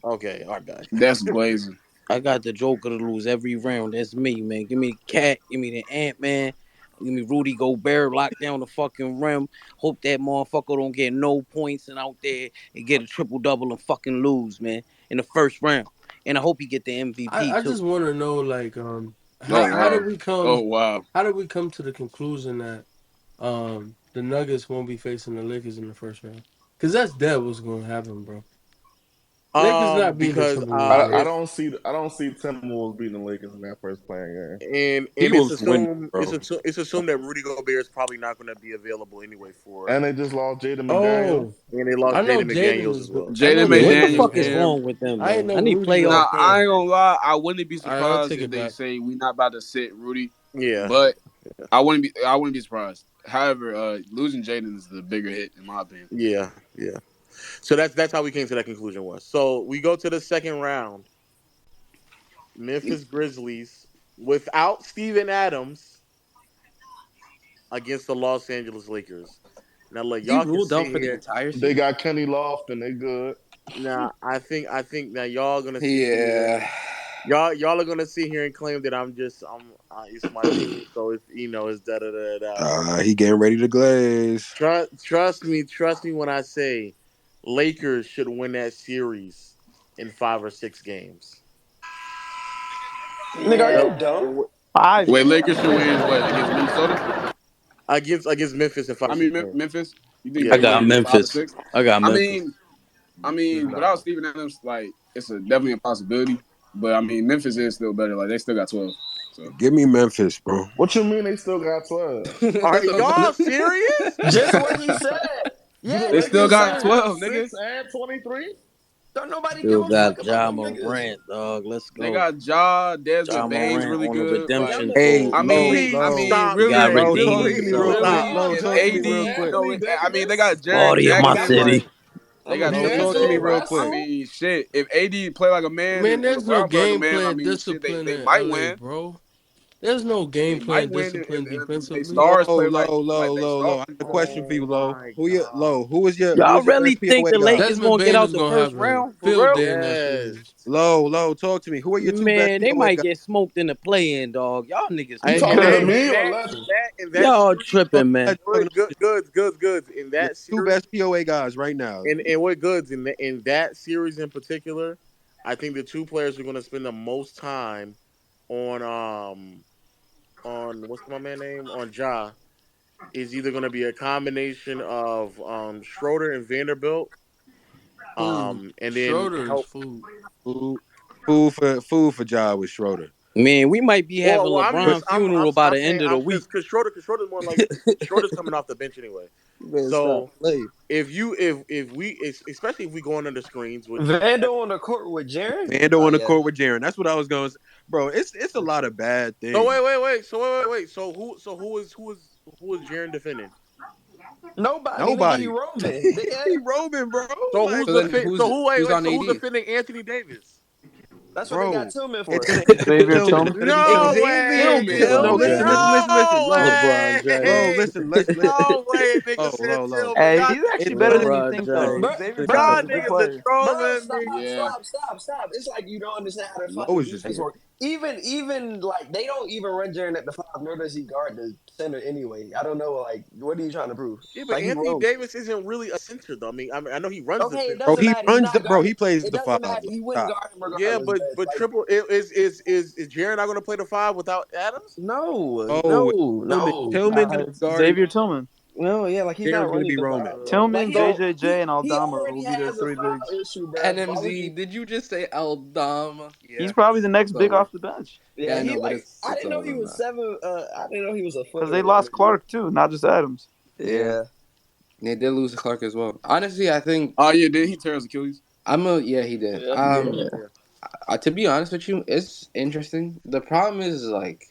Okay, our guy. That's blazing. I got the Joker to lose every round. That's me, man. Give me Cat. Give me the Ant Man. Give me Rudy Gobert. Lock down the fucking rim. Hope that motherfucker don't get no points and out there and get a triple double and fucking lose, man, in the first round. And I hope he get the MVP I too. just want to know, like, Oh how wow. did we Oh come? wow. How did we come to the conclusion that the Nuggets won't be facing the Lakers in the first round? Because that's dead what's gonna happen, bro. Lakers not beating the Because Timberwolves, bro. if I don't see Timberwolves beating the Lakers in that first playing game. and He it's was winning, assumed bro. it's assumed that Rudy Gobert is probably not going to be available anyway for, And they just lost Jaden McDaniels. Oh, and they I lost know Jaden Jaden McDaniels is as good. well. I know Jaden Yeah, what the Jaden is McDaniels fuck is good. and wrong with them, I ain't man? know I need Rudy nah, lost playoff I Rudy. ain't Jaden. gonna lie. I wouldn't be All right, I'll surprised take if it they back. say we not about to sit Rudy, Yeah. but I wouldn't be surprised. However, losing Jaden is the bigger hit in my opinion. Yeah, yeah. So that's how we came to that conclusion was. So we go to the second round. Memphis Grizzlies without Steven Adams against the Los Angeles Lakers. Now look, Is he y'all can ruled sit out for the here. entire They season? got Kenny Lofton. They good. Now I think now y'all gonna sit here. Yeah. Y'all are gonna sit here and claim that it's my team, so it's it's da da da da. He getting ready to glaze. Trust me when I say Lakers should win that series in 5 or 6 games. Nigga, are you Yep. dumb? Wait, Lakers should win what against Minnesota? Against Memphis in I 5 mean 6. Memphis. You think Yeah, I they got win 5 or Memphis. 6? I got I Memphis. mean, without Steven Adams, like it's definitely a possibility. But I mean, Memphis is still better. Like they still got 12. So Give me Memphis, bro. What you mean they still got 12? Are y'all serious? Just what he said. Yeah, they like still you got said. 12, nigga. 6 and 23? Don't nobody give Still a fuck got about Ja them niggas. Morant, dog. Let's They go. got Ja, Ja Desmond Bane's Morant really on a good. Like, redemption Hey, tour. I low, mean, low. You really, got Low, talk redeemed, to me really, real son. quick. really, Low, if talk to me AD, real quick. no, I mean, they got Jaron Party in my Jackson. city. Like, they got Low, Jaron talk to me Jackson. real Like, I quick. mean, shit. If AD play like a man Man, and there's no LeBron play like a game man, I plan mean, shit, discipline they in might LA, win. bro. There's no game They might plan win discipline if they defensively. Low, stars play low, they low, stars. low. I got a question for Oh you, low. my Low? god. Who was your Y'all best really think POA the guy? Lakers Desmond gonna get Bain out is the gonna first have a round? For field real? day in that Yes. series. Low, talk to me. Who are your two best Man, they POA might guys? get smoked in the play-in, dog. Y'all niggas You I, talking and to that, tripping. and me or that, Legend? in that Y'all series, tripping, man. Talking goods in your that two series, best POA guys right now. and what goods in that series in particular. I think the two players who are going to spend the most time on what's my man name on Ja is either going to be a combination of Schroeder and Vanderbilt, Food. and then Schroeder is help. food. Food for Ja with Schroeder. Man, we might be having I'm But LeBron just funeral by I'm the saying end of the week. because Schroeder's more like Schroeder's coming off the bench anyway. Man, stop So playing. especially if we going under screens, which Vando on the court with Jaren? Vando Oh, on the yeah. court with Jaren. That's what I was going to say. Bro, it's a lot of bad so things. wait. So who is Jaren defending? Nobody. Nigga, Nobody. he roaming. He roaming, bro. So Like, who's defending Anthony Davis? That's what they got bro, Tillman it's for. gonna Xavier Tillman. It's Tillman. gonna be No Tillman. way, Tillman. nigga. No, LeBron listen. James. No Low, LeBron low. James. Listen. No way, nigga. Low. Tillman. Hey, Y'all he's actually It's better gonna than be you LeBron think, though. James. Xavier y'all Tillman's a good niggas are player. Bro, trolling stop, me. yeah. stop. It's like you don't understand how the low fucking is just defense work. Even like they don't even run Jaren at the 5, nor does he guard the center anyway. I don't know, like, what are you trying to prove? Yeah, but Like he Anthony roams. Davis isn't really a center though. I know he runs the Okay, it center. bro. doesn't He matter. He's runs the not bro. guarding. He plays It the doesn't five. matter. Like, He wouldn't stop. guard him Yeah, regardless. but Like, triple is Jaren not going to play the 5 without Adams? no, Oh, no, no, Tillman gonna be It's guarding. Xavier Tillman. no. Yeah, like he's not Jaren's gonna running be the 5, roaming. bro. Like Tillman, he don't. JJJ, and He Aldama already will be their has a three foul bigs. issue, bro. Why would NMZ, you? did you just say Aldama? He's Yeah. probably the next big So, off the bench yeah, Yeah, I he know, but like. I it's didn't know all he was that. 7. I didn't know he was a because footer. they lost Clark too, not just Adams. Yeah. Yeah. They did lose Clark as well. Honestly, I think Oh yeah, did he tear his Achilles? yeah, he did. Yeah. To be honest with you, it's interesting. The problem is like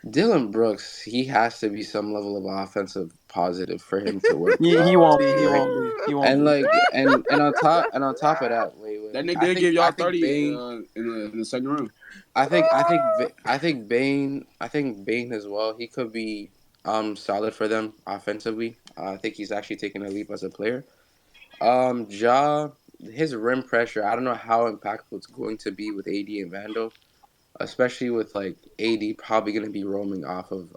Dylan Brooks, he has to be some level of offensive positive for him to work He with won't this be. He team. won't be. He won't And be. like and on top of that, wait. That nigga did give I y'all think 30 Bane. in the second round. I think Bane. I think Bane as well. He could be solid for them offensively. I think he's actually taking a leap as a player. Ja, his rim pressure. I don't know how impactful it's going to be with AD and Vando, especially with like AD probably going to be roaming off of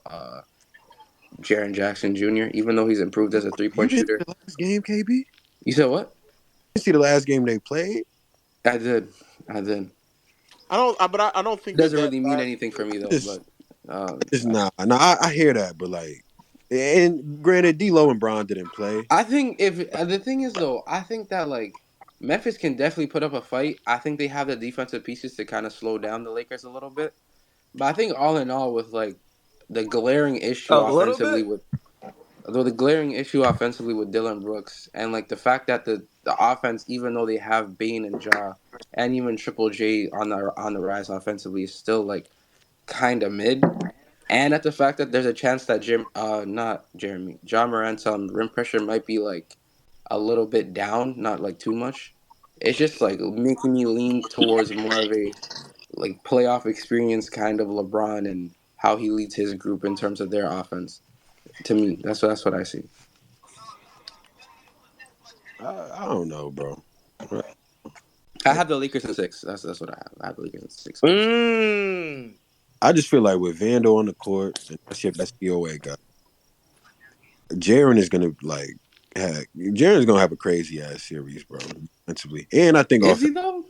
Jaren Jackson Jr. Even though he's improved as a You 3-point didn't see shooter. the last game, KB? You said what? You see the last game they played? I did. I don't think It doesn't that really mean last anything for me though. Just, But just nah. I hear that, but like, and granted, D'Lo and Bron didn't play. I think if the thing is though, I think that like Memphis can definitely put up a fight. I think they have the defensive pieces to kind of slow down the Lakers a little bit. But I think all in all, with like the glaring issue A little offensively bit. the glaring issue offensively with Dylan Brooks and like the fact that the offense, even though they have Bane and Ja and even Triple J on the rise offensively, is still like kind of mid. And at the fact that there's a chance that not Jeremy, John Morant's rim pressure might be like a little bit down, not like too much. It's just like making me lean towards more of a like playoff experience kind of LeBron and how he leads his group in terms of their offense. To me, that's what I see. I don't know, bro. I have the Lakers in 6. That's what I have. I have the Lakers in 6. I just feel like with Vando on the court, and that's your best POA guy. Jaren is gonna have a crazy ass series, bro. Defensively, and I think Is he though?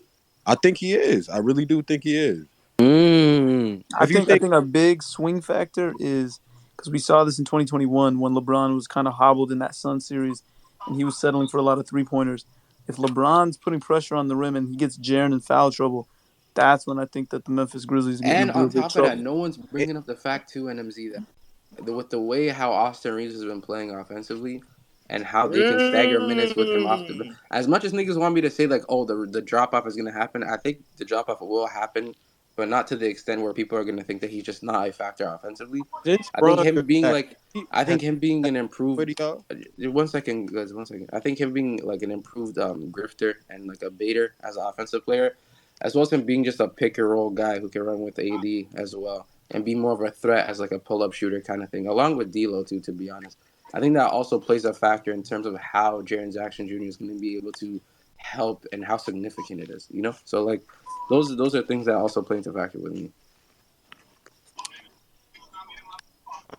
I think he is. I really do think he is. I If you think I think think a big swing factor is because we saw this in 2021 when LeBron was kind of hobbled in that Sun series, and he was settling for a lot of 3 pointers. If LeBron's putting pressure on the rim and he gets Jaren in foul trouble, that's when I think that the Memphis Grizzlies get in And real on big top of that, trouble. no one's it, bringing up the fact too, NMZ, that with the way how Austin Reeves has been playing offensively, and how they can stagger minutes with him off the. Mm. As much as niggas want me to say like, oh, the drop off is gonna happen, I think the drop off will happen, but not to the extent where people are gonna think that he's just not a factor offensively. since I think Bron him is being back, like, he I has think him being an what improved. y'all? 1 second, guys. 1 second. I think him being like an improved grifter and like a baiter as an offensive player, as well as him being just a pick and roll guy who can run with AD as well and be more of a threat as like a pull up shooter kind of thing, along with D'Lo too. To be honest, I think that also plays a factor in terms of how Jaren Jackson Jr. is going to be able to help and how significant it is. You know, so like those are things that also play into factor with me.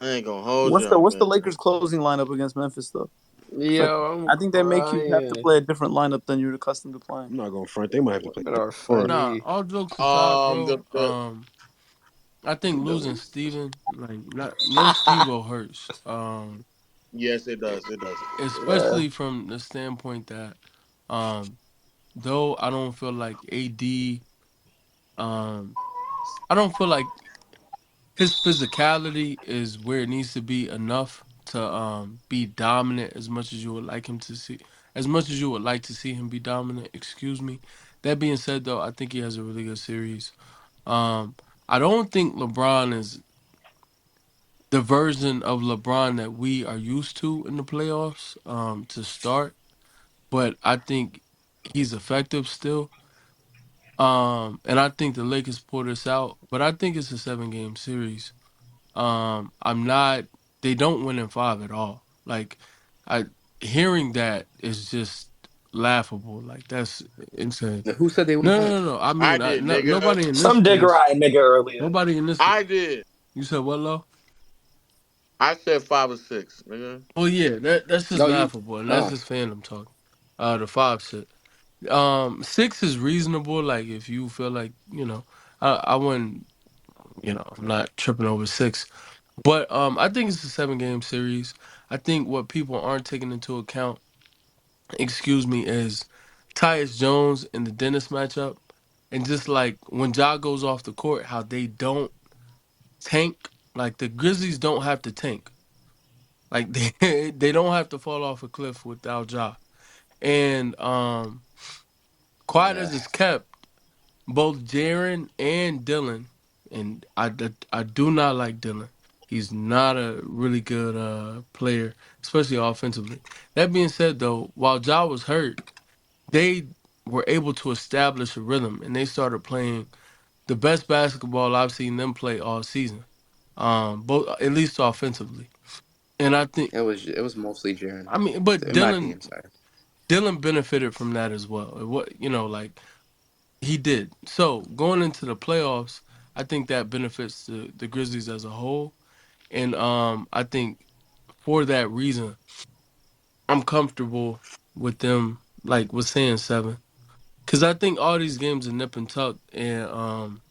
I ain't gonna hold What's y'all, the man. Lakers closing lineup against Memphis though? 'Cause Yo, I'm I think they make you have to crying. play a different lineup than you're accustomed to playing. I'm not gonna front. They might have to What play are Demar. Nah, funny? all jokes aside, bro. The I think losing Steven, like not no Steve-O hurts. yes, it does. It does. Yeah. Especially from the standpoint that, um, though I don't feel like AD, um, I don't feel like his physicality is where it needs to be enough to be dominant as much as you would like him to see, as much as you would like to see him be dominant. Excuse me. That being said, though, I think he has a really good series. Um, I don't think LeBron is the version of LeBron that we are used to in the playoffs to start, but I think he's effective still. And I think the Lakers pull this out, but I think it's a 7 game series. I'm not they don't win in 5 at all. Like I hearing that is just laughable. Like that's insane. Who said they win No, no, five? no, no. I I mean, did, no, nigga. nobody in this Some dick space. riding nigga earlier. Nobody in this. I did. You said what, Lo? I said 5 or 6, nigga. Oh yeah, that's just No, you. laughable, and that's Oh, just fandom talk. The 5 shit. 6 is reasonable. Like if you feel like I wouldn't. I'm not tripping over 6, but I think it's a 7 game series. I think what people aren't taking into account, excuse me, is Tyus Jones and the Dennis matchup, and just like when Ja goes off the court, how they don't tank. Like the Grizzlies don't have to tank. Like they don't have to fall off a cliff without Ja. And quiet yeah. as it's kept, both Jaren and Dylan, and I do not like Dylan. He's not a really good player, especially offensively. That being said, though, while Ja was hurt, they were able to establish a rhythm, and they started playing the best basketball I've seen them play all season. Both at least offensively, and I think It was mostly Jaren, I mean, but in my Dylan opinion. Sorry. Dylan benefited from that as well. What like he did. So going into the playoffs, I think that benefits the Grizzlies as a whole. And I think for that reason, I'm comfortable with them like with saying 7. Cause I think all these games are nip and tuck. And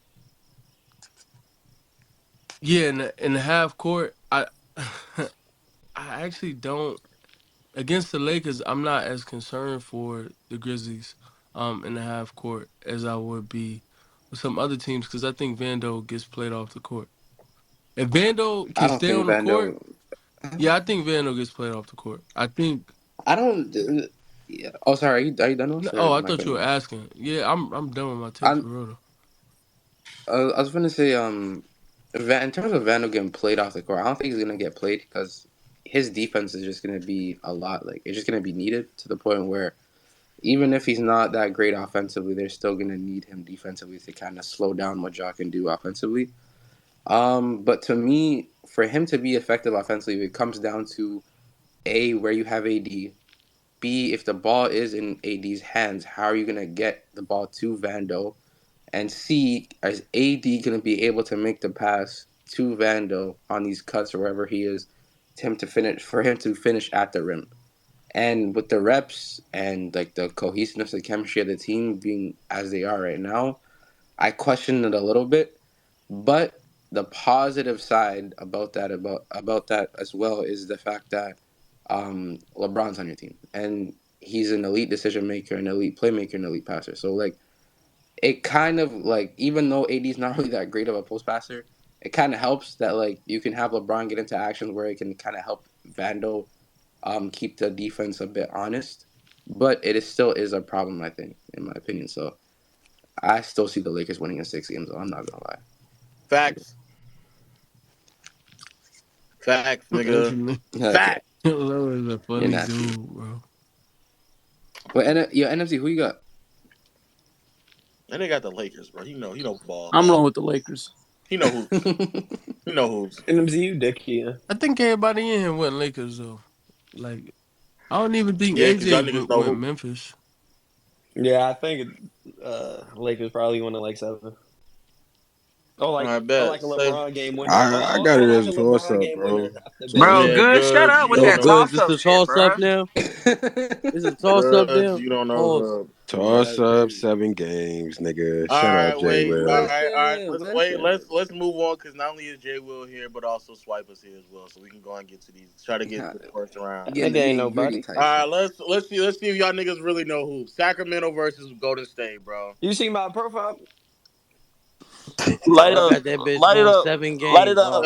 yeah, in the half court, I I actually don't against the Lakers, I'm not as concerned for the Grizzlies in the half court as I would be with some other teams because I think Vando gets played off the court. If Vando I can don't stay think on the court, Vando. yeah, I think Vando gets played off the court. I think. I don't. Yeah. Oh, sorry. Are you done with? No, Or oh, I am I thought you cutting were you off? asking. Yeah, I'm done with my take for I'm. real though. I was gonna say in terms of Vando getting played off the court, I don't think he's gonna get played because his defense is just gonna be a lot. Like it's just gonna be needed to the point where even if he's not that great offensively, they're still gonna need him defensively to kind of slow down what Ja can do offensively. But to me, for him to be effective offensively, it comes down to A, where you have AD. B, if the ball is in AD's hands, how are you gonna get the ball to Vando? And C, is AD gonna be able to make the pass to Vando on these cuts or wherever he is, for him to finish at the rim? And with the reps and like the cohesiveness, the chemistry of the team being as they are right now, I question it a little bit, but the positive side about that as well is the fact that LeBron's on your team and he's an elite decision maker, an elite playmaker, an elite passer. So like it kind of like even though AD's not really that great of a post passer, it kind of helps that like you can have LeBron get into actions where it can kind of help Vando keep the defense a bit honest. But it is still is a problem, I think, in my opinion. So I still see the Lakers winning in 6 games. Though, I'm not gonna lie. Facts. Facts, nigga. Facts. Low is a You're funny nasty. dude, bro. But NFC, who you got? And they got the Lakers, bro. He know ball. I'm rolling with the Lakers. He know hoops. He know hoops. NMZ, you dick here. I think everybody in here went Lakers though. Like I don't even think Yeah, because y'all AJ niggas know went hoops. Memphis. Yeah, I think Lakers probably win in like 7. I Or bet. like a Say, LeBron game winner. I got Or it like as a a toss LeBron up, game bro. winner after bet. Bro, yeah, good. Shut Goods. up You with Yo, don't that know. good. toss This up a shit, toss up bro. now. This a toss up Goods. now. You don't know. Pause. Hoops. Toss up Crazy. 7 games, nigga. All Shut up, right, J. wait. All Will. right, all right. Listen, Let's wait. listen. Let's move on because not only is Jay Will here, but also Swipe is here as well, so we can go and get to these. Try to get to the first round. That nigga ain't You're getting nobody. All right, tight. let's see if y'all niggas really know hoops. Sacramento versus Golden State, bro. You see my profile? Light I up, got that bitch light it going up, 7 light it games. up.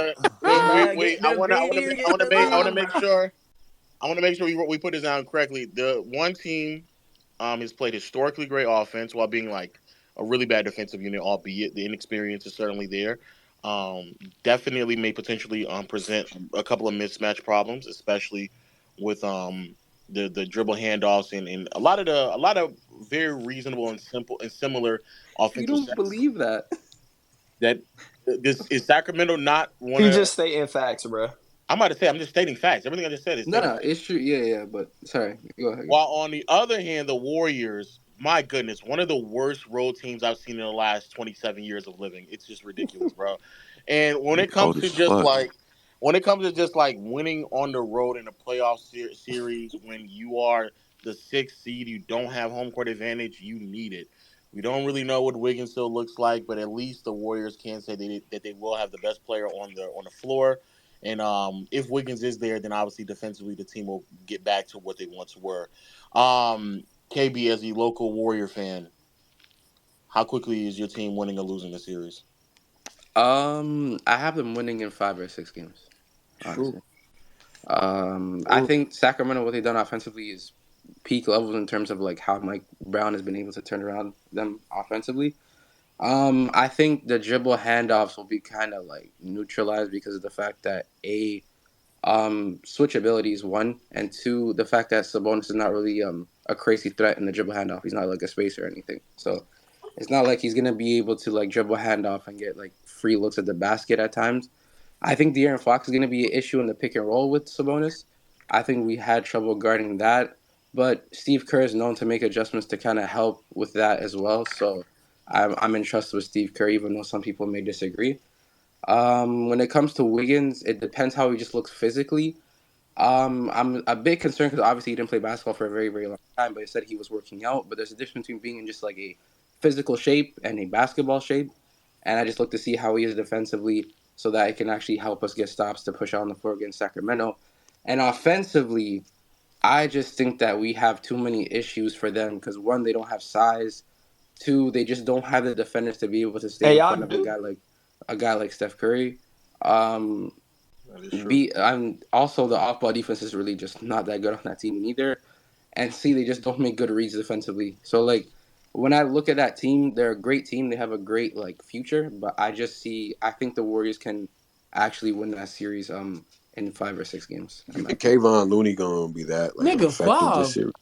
Wait. Get the bean, get the I wanna bean. make sure. I want to make sure we put this down correctly. The one team has played historically great offense while being like a really bad defensive unit, albeit the inexperience is certainly there. Definitely may potentially present a couple of mismatch problems, especially with the dribble handoffs and a lot of very reasonable and simple and similar You offensive don't sets believe that? that this is Sacramento not one He of. just stating facts, bro. I'm about to say I'm just stating facts. Everything I just said is stating No, facts. it's true. Yeah. But sorry, go ahead. While on the other hand, the Warriors, my goodness, one of the worst road teams I've seen in the last 27 years of living. It's just ridiculous, bro. And when it Cold comes to as just fuck. like winning on the road in a playoff series when you are the sixth seed, you don't have home court advantage, you need it. We don't really know what Wiggins still looks like, but at least the Warriors can say that they will have the best player on the floor. And if Wiggins is there, then obviously defensively the team will get back to what they once were. KB, as a local Warrior fan, how quickly is your team winning or losing the series? I have them winning in 5 or 6 games. Honestly, I think Sacramento, what they've done offensively is peak levels in terms of like how Mike Brown has been able to turn around them offensively. I think the dribble handoffs will be kind of like neutralized because of the fact that switchability is one, and two, the fact that Sabonis is not really a crazy threat in the dribble handoff. He's not like a spacer or anything, so it's not like he's gonna be able to like dribble handoff and get like free looks at the basket at times. I think De'Aaron Fox is gonna be an issue in the pick and roll with Sabonis. I think we had trouble guarding that, but Steve Kerr is known to make adjustments to kind of help with that as well. So I'm in trust with Steve Kerr, even though some people may disagree. When it comes to Wiggins, it depends how he just looks physically. I'm a bit concerned because obviously he didn't play basketball for a very, very long time, but he said he was working out. But there's a difference between being in just like a physical shape and a basketball shape. And I just look to see how he is defensively so that it can actually help us get stops to push out on the floor against Sacramento. And offensively, I just think that we have too many issues for them because one, they don't have size. Two, they just don't have the defenders to be able to stay Hey, in y'all front of do. a guy like Steph Curry. Um, That is true. I'm also the off-ball defense is really just not that good on that team either. And C, they just don't make good reads defensively. So like when I look at that team, they're a great team. They have a great like future, but I think the Warriors can actually win that series in 5 or 6 games. You think Kayvon Looney gonna be that like Nigga, effective this 5. series?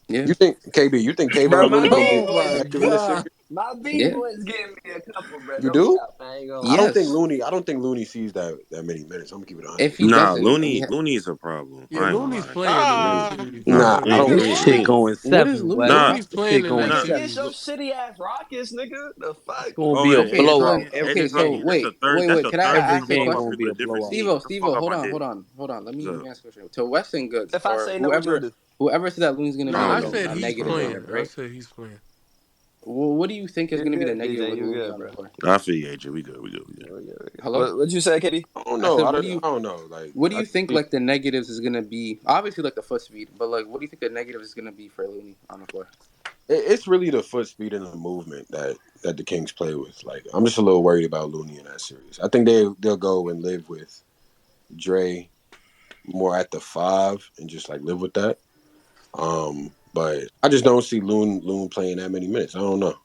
Yeah. You think KB? You think Bro, Kayvon my Looney gonna be big Oh boys, my effective in this series? god. my big Yeah. boys getting me a couple, bro. You No do? cap, I ain't gonna I lie. don't think Yes. Looney. I don't think Looney sees that many minutes. I'm gonna keep it 100 If with you. he Nah, doesn't, Looney is a problem. Yeah, I ain't gonna Looney's lie. playing in that Ah, series. Nah, Nah, I Looney, don't. You This Looney, are? shit Looney. going what is 7, Looney? Wes. Nah, Watch Looney's this playing shit in going that nah. Man, 7. against your series. shitty ass Rockets, nigga. The It's fuck? gonna Oh be a yeah, AJ blowout. talking. Okay, AJ so talking. That's wait, the third. That's the Can I third Every best ask a game motherfucker gonna question? be to a a different blowout. team. Get the fuck Steve-O, out my dick. hold on. Let me So, ask a question. To Weston Goods If I or say no, what you gonna do? whoever said that Looney's gonna No, be I don't I like know. said a he's negative or playing. whatever, I right? said he's playing. Well, what do you think is You going to be the good, negative DJ? with You Looney good, on the bro? floor? I feel you, AJ. We good. Hello? What'd you say, KD? I don't I know. said, I what do you don't know. Like, what do I you think think like the negatives is going to be? Obviously, like the foot speed, but like, what do you think the negative is going to be for Looney on the floor? it's really the foot speed and the movement that the Kings play with. Like, I'm just a little worried about Looney in that series. I think they'll go and live with Dre more at the 5 and just like live with that. But I just don't see Loon playing that many minutes. I don't know.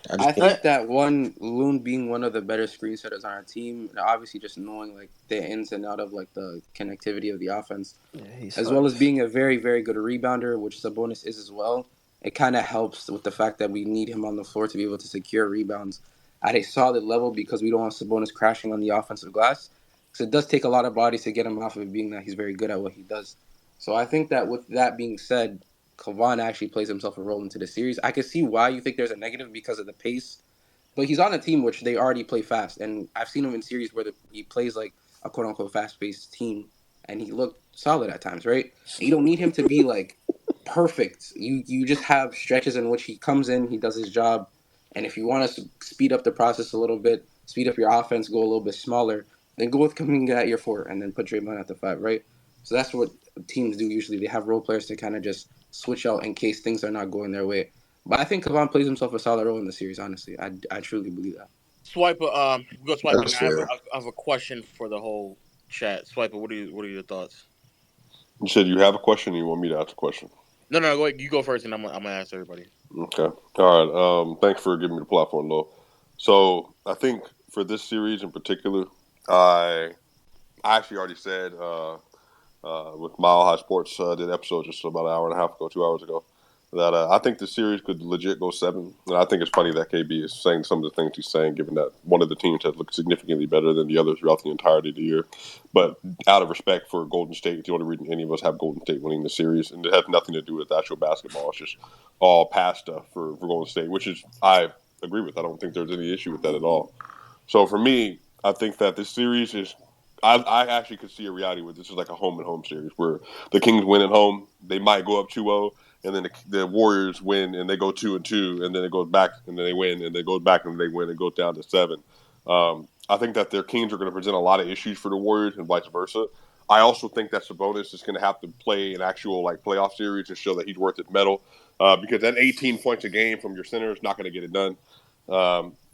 I I just can't. think that Loon being one of the better screen setters on our team, and obviously just knowing like the ins and out of like the connectivity of the offense, Yeah, he as well as sucks. being a very, very good rebounder, which Sabonis is as well. It kind of helps with the fact that we need him on the floor to be able to secure rebounds at a solid level because we don't want Sabonis crashing on the offensive glass. So it does take a lot of bodies to get him off of it, being that he's very good at what he does. So I think that with that being said, Kavan actually plays himself a role into the series. I can see why you think there's a negative because of the pace, but he's on a team which they already play fast, and I've seen him in series where he plays like a quote unquote fast paced team, and he looked solid at times, right? And you don't need him to be like perfect. You just have stretches in which he comes in, he does his job, and if you want us to speed up the process a little bit, speed up your offense, go a little bit smaller, then go with Kuminga at your 4, and then put Draymond at the 5, right? So that's what teams do usually. They have role players to kind of just switch out in case things are not going their way. But I think Kavan plays himself a solid role in the series. Honestly, I truly believe that. Swiper, we go swiping. That's Now fair. I have a question for the whole chat. Swiper, what are your thoughts? You said you have a question, or you want me to ask a question? No, go ahead. You go first, and I'm gonna ask everybody. Okay. All right. Thanks for giving me the platform, though. So I think for this series in particular, I actually already said with Mile High Sports did an episode just about an hour and a half ago, 2 hours ago, that I think the series could legit go 7. And I think it's funny that KB is saying some of the things he's saying, given that one of the teams has looked significantly better than the other throughout the entirety of the year. But out of respect for Golden State, it's the only reason any of us have Golden State winning the series. And it has nothing to do with actual basketball. It's just all past stuff for Golden State, which is, I agree with. I don't think there's any issue with that at all. So for me, I think that this series is. I actually could see a reality where this is like a home and home series where the Kings win at home. They might go up 2-0, and then the Warriors win and they go 2-2, and then it goes back and then they win and they go back and they win and go down to 7. I think that their Kings are going to present a lot of issues for the Warriors and vice versa. I also think that Sabonis is going to have to play an actual like playoff series to show that he's worth his medal because that 18 points a game from your center is not going to get it done.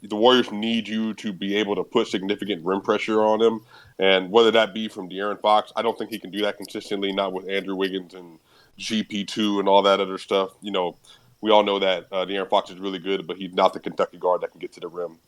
The Warriors need you to be able to put significant rim pressure on them, and whether that be from De'Aaron Fox, I don't think he can do that consistently. Not with Andrew Wiggins and GP2 and all that other stuff. You know, we all know that De'Aaron Fox is really good, but he's not the Kentucky guard that can get to the rim.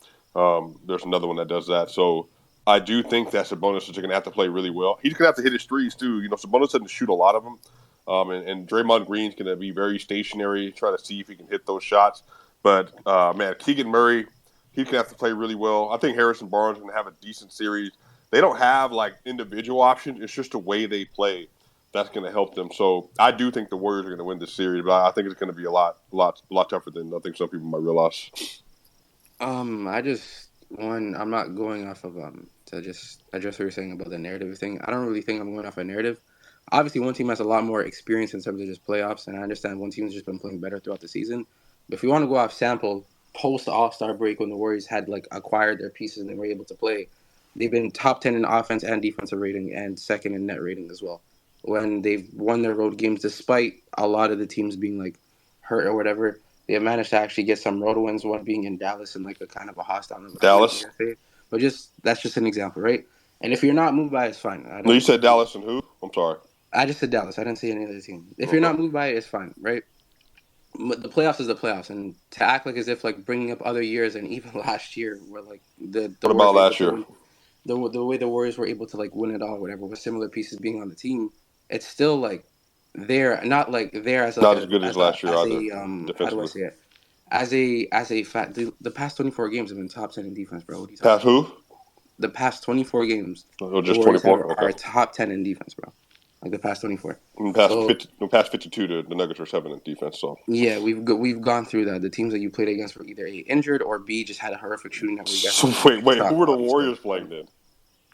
There's another one that does that. So I do think that Sabonis is going to have to play really well. He's going to have to hit his threes too. You know, Sabonis doesn't shoot a lot of them, and Draymond Green's going to be very stationary, trying to see if he can hit those shots. But man, Keegan Murray, he's going to have to play really well. I think Harrison Barnes is going to have a decent series. They don't have like individual options. It's just the way they play that's going to help them. So I do think the Warriors are going to win this series, but I think it's going to be a lot tougher than I think some people might realize. I'm not going off of to just address what you're saying about the narrative thing. I don't really think I'm going off a narrative. Obviously, one team has a lot more experience in terms of just playoffs, and I understand one team's just been playing better throughout the season. But if you want to go off sample, post All-Star break when the Warriors had like acquired their pieces and they were able to play, they've been top 10 in offense and defensive rating and second in net rating as well. When they've won their road games, despite a lot of the teams being like hurt or whatever, they have managed to actually get some road wins, one being in Dallas and like a kind of a hostile environment. Dallas? But that's just an example, right? And if you're not moved by it, it's fine. No, you said Dallas and who? I'm sorry. I just said Dallas. I didn't say any other team. If Okay. you're not moved by it, it's fine, right? But the playoffs is the playoffs, and to act like as if like bringing up other years and even last year, where like the What about last year? The way the Warriors were able to like win it all, whatever, with similar pieces being on the team, it's still like they're not like there as Not as good as last year as either. how do I say it? As a fact, the past 24 games have been top 10 in defense, bro. What are you Past talking who? about? The past 24 games, Oh, the just Warriors 24? are Okay. top 10 in defense, bro. Like the past 24. Past 52, the Nuggets are 7 in defense. So yeah, we've gone through that. The teams that you played against were either A, injured, or B, just had a horrific shooting that where you guys So weren't able to wait, stop who were the all these Warriors players. playing then?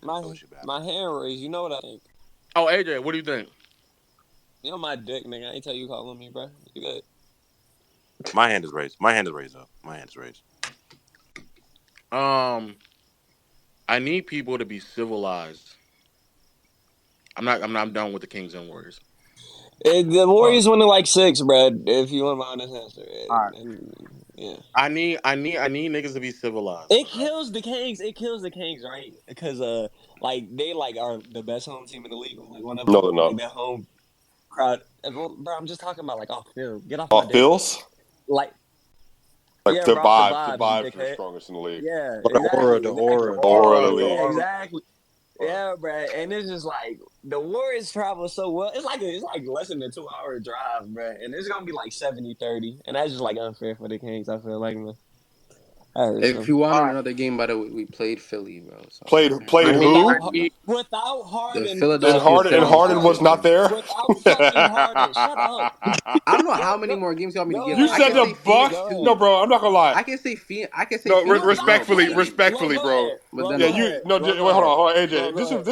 break this bullshit back. My hand raised. You know what I think? Oh, AJ, what do you think? You know my dick, nigga. I ain't tell you calling me, bro. You good? My hand is raised. My hand is raised, though. My hand is raised. I need people to be civilized. I'm done with the Kings and Warriors. The Warriors winning like 6, bro. If you want my honest answer, All right. Yeah. I need niggas to be civilized. It kills the Kings. It kills the Kings, right? Because like they like are the best home team in the league. Like one of No, them, they're like not. their home crowd. Well, bro, I'm just talking about like off field. Get off my Off dick. Bills? Like Like yeah, their bro, off the vibes, vibes, you are dickhead. strongest in the league. Yeah, But the aura, exactly, the exactly. aura, The aura of the Yeah, league. exactly. Yeah, bro, and it's just like the Warriors travel so well. It's like less than a 2-hour drive, bro, and it's gonna be like 70-30, and that's just like unfair for the Kings. I feel like, man. If you All wanted right. another game, by the way, we played Philly, bro. So Played who? Without the Harden, Philadelphia And Harden was 76ers. not there? without fucking Harden. Shut up. I don't know how Go, many go, more games you want me to go give. You I ahead, said can bro. say the Bucks? Phoenix Go No, too. ahead. bro, I'm not gonna lie. I can say Phoenix. I can say No, Phoenix Without as well, but respectfully, then, Well, go bro. ahead. Yeah, Well, you go wait, hold ahead. on, AJ. Well, This go is ahead.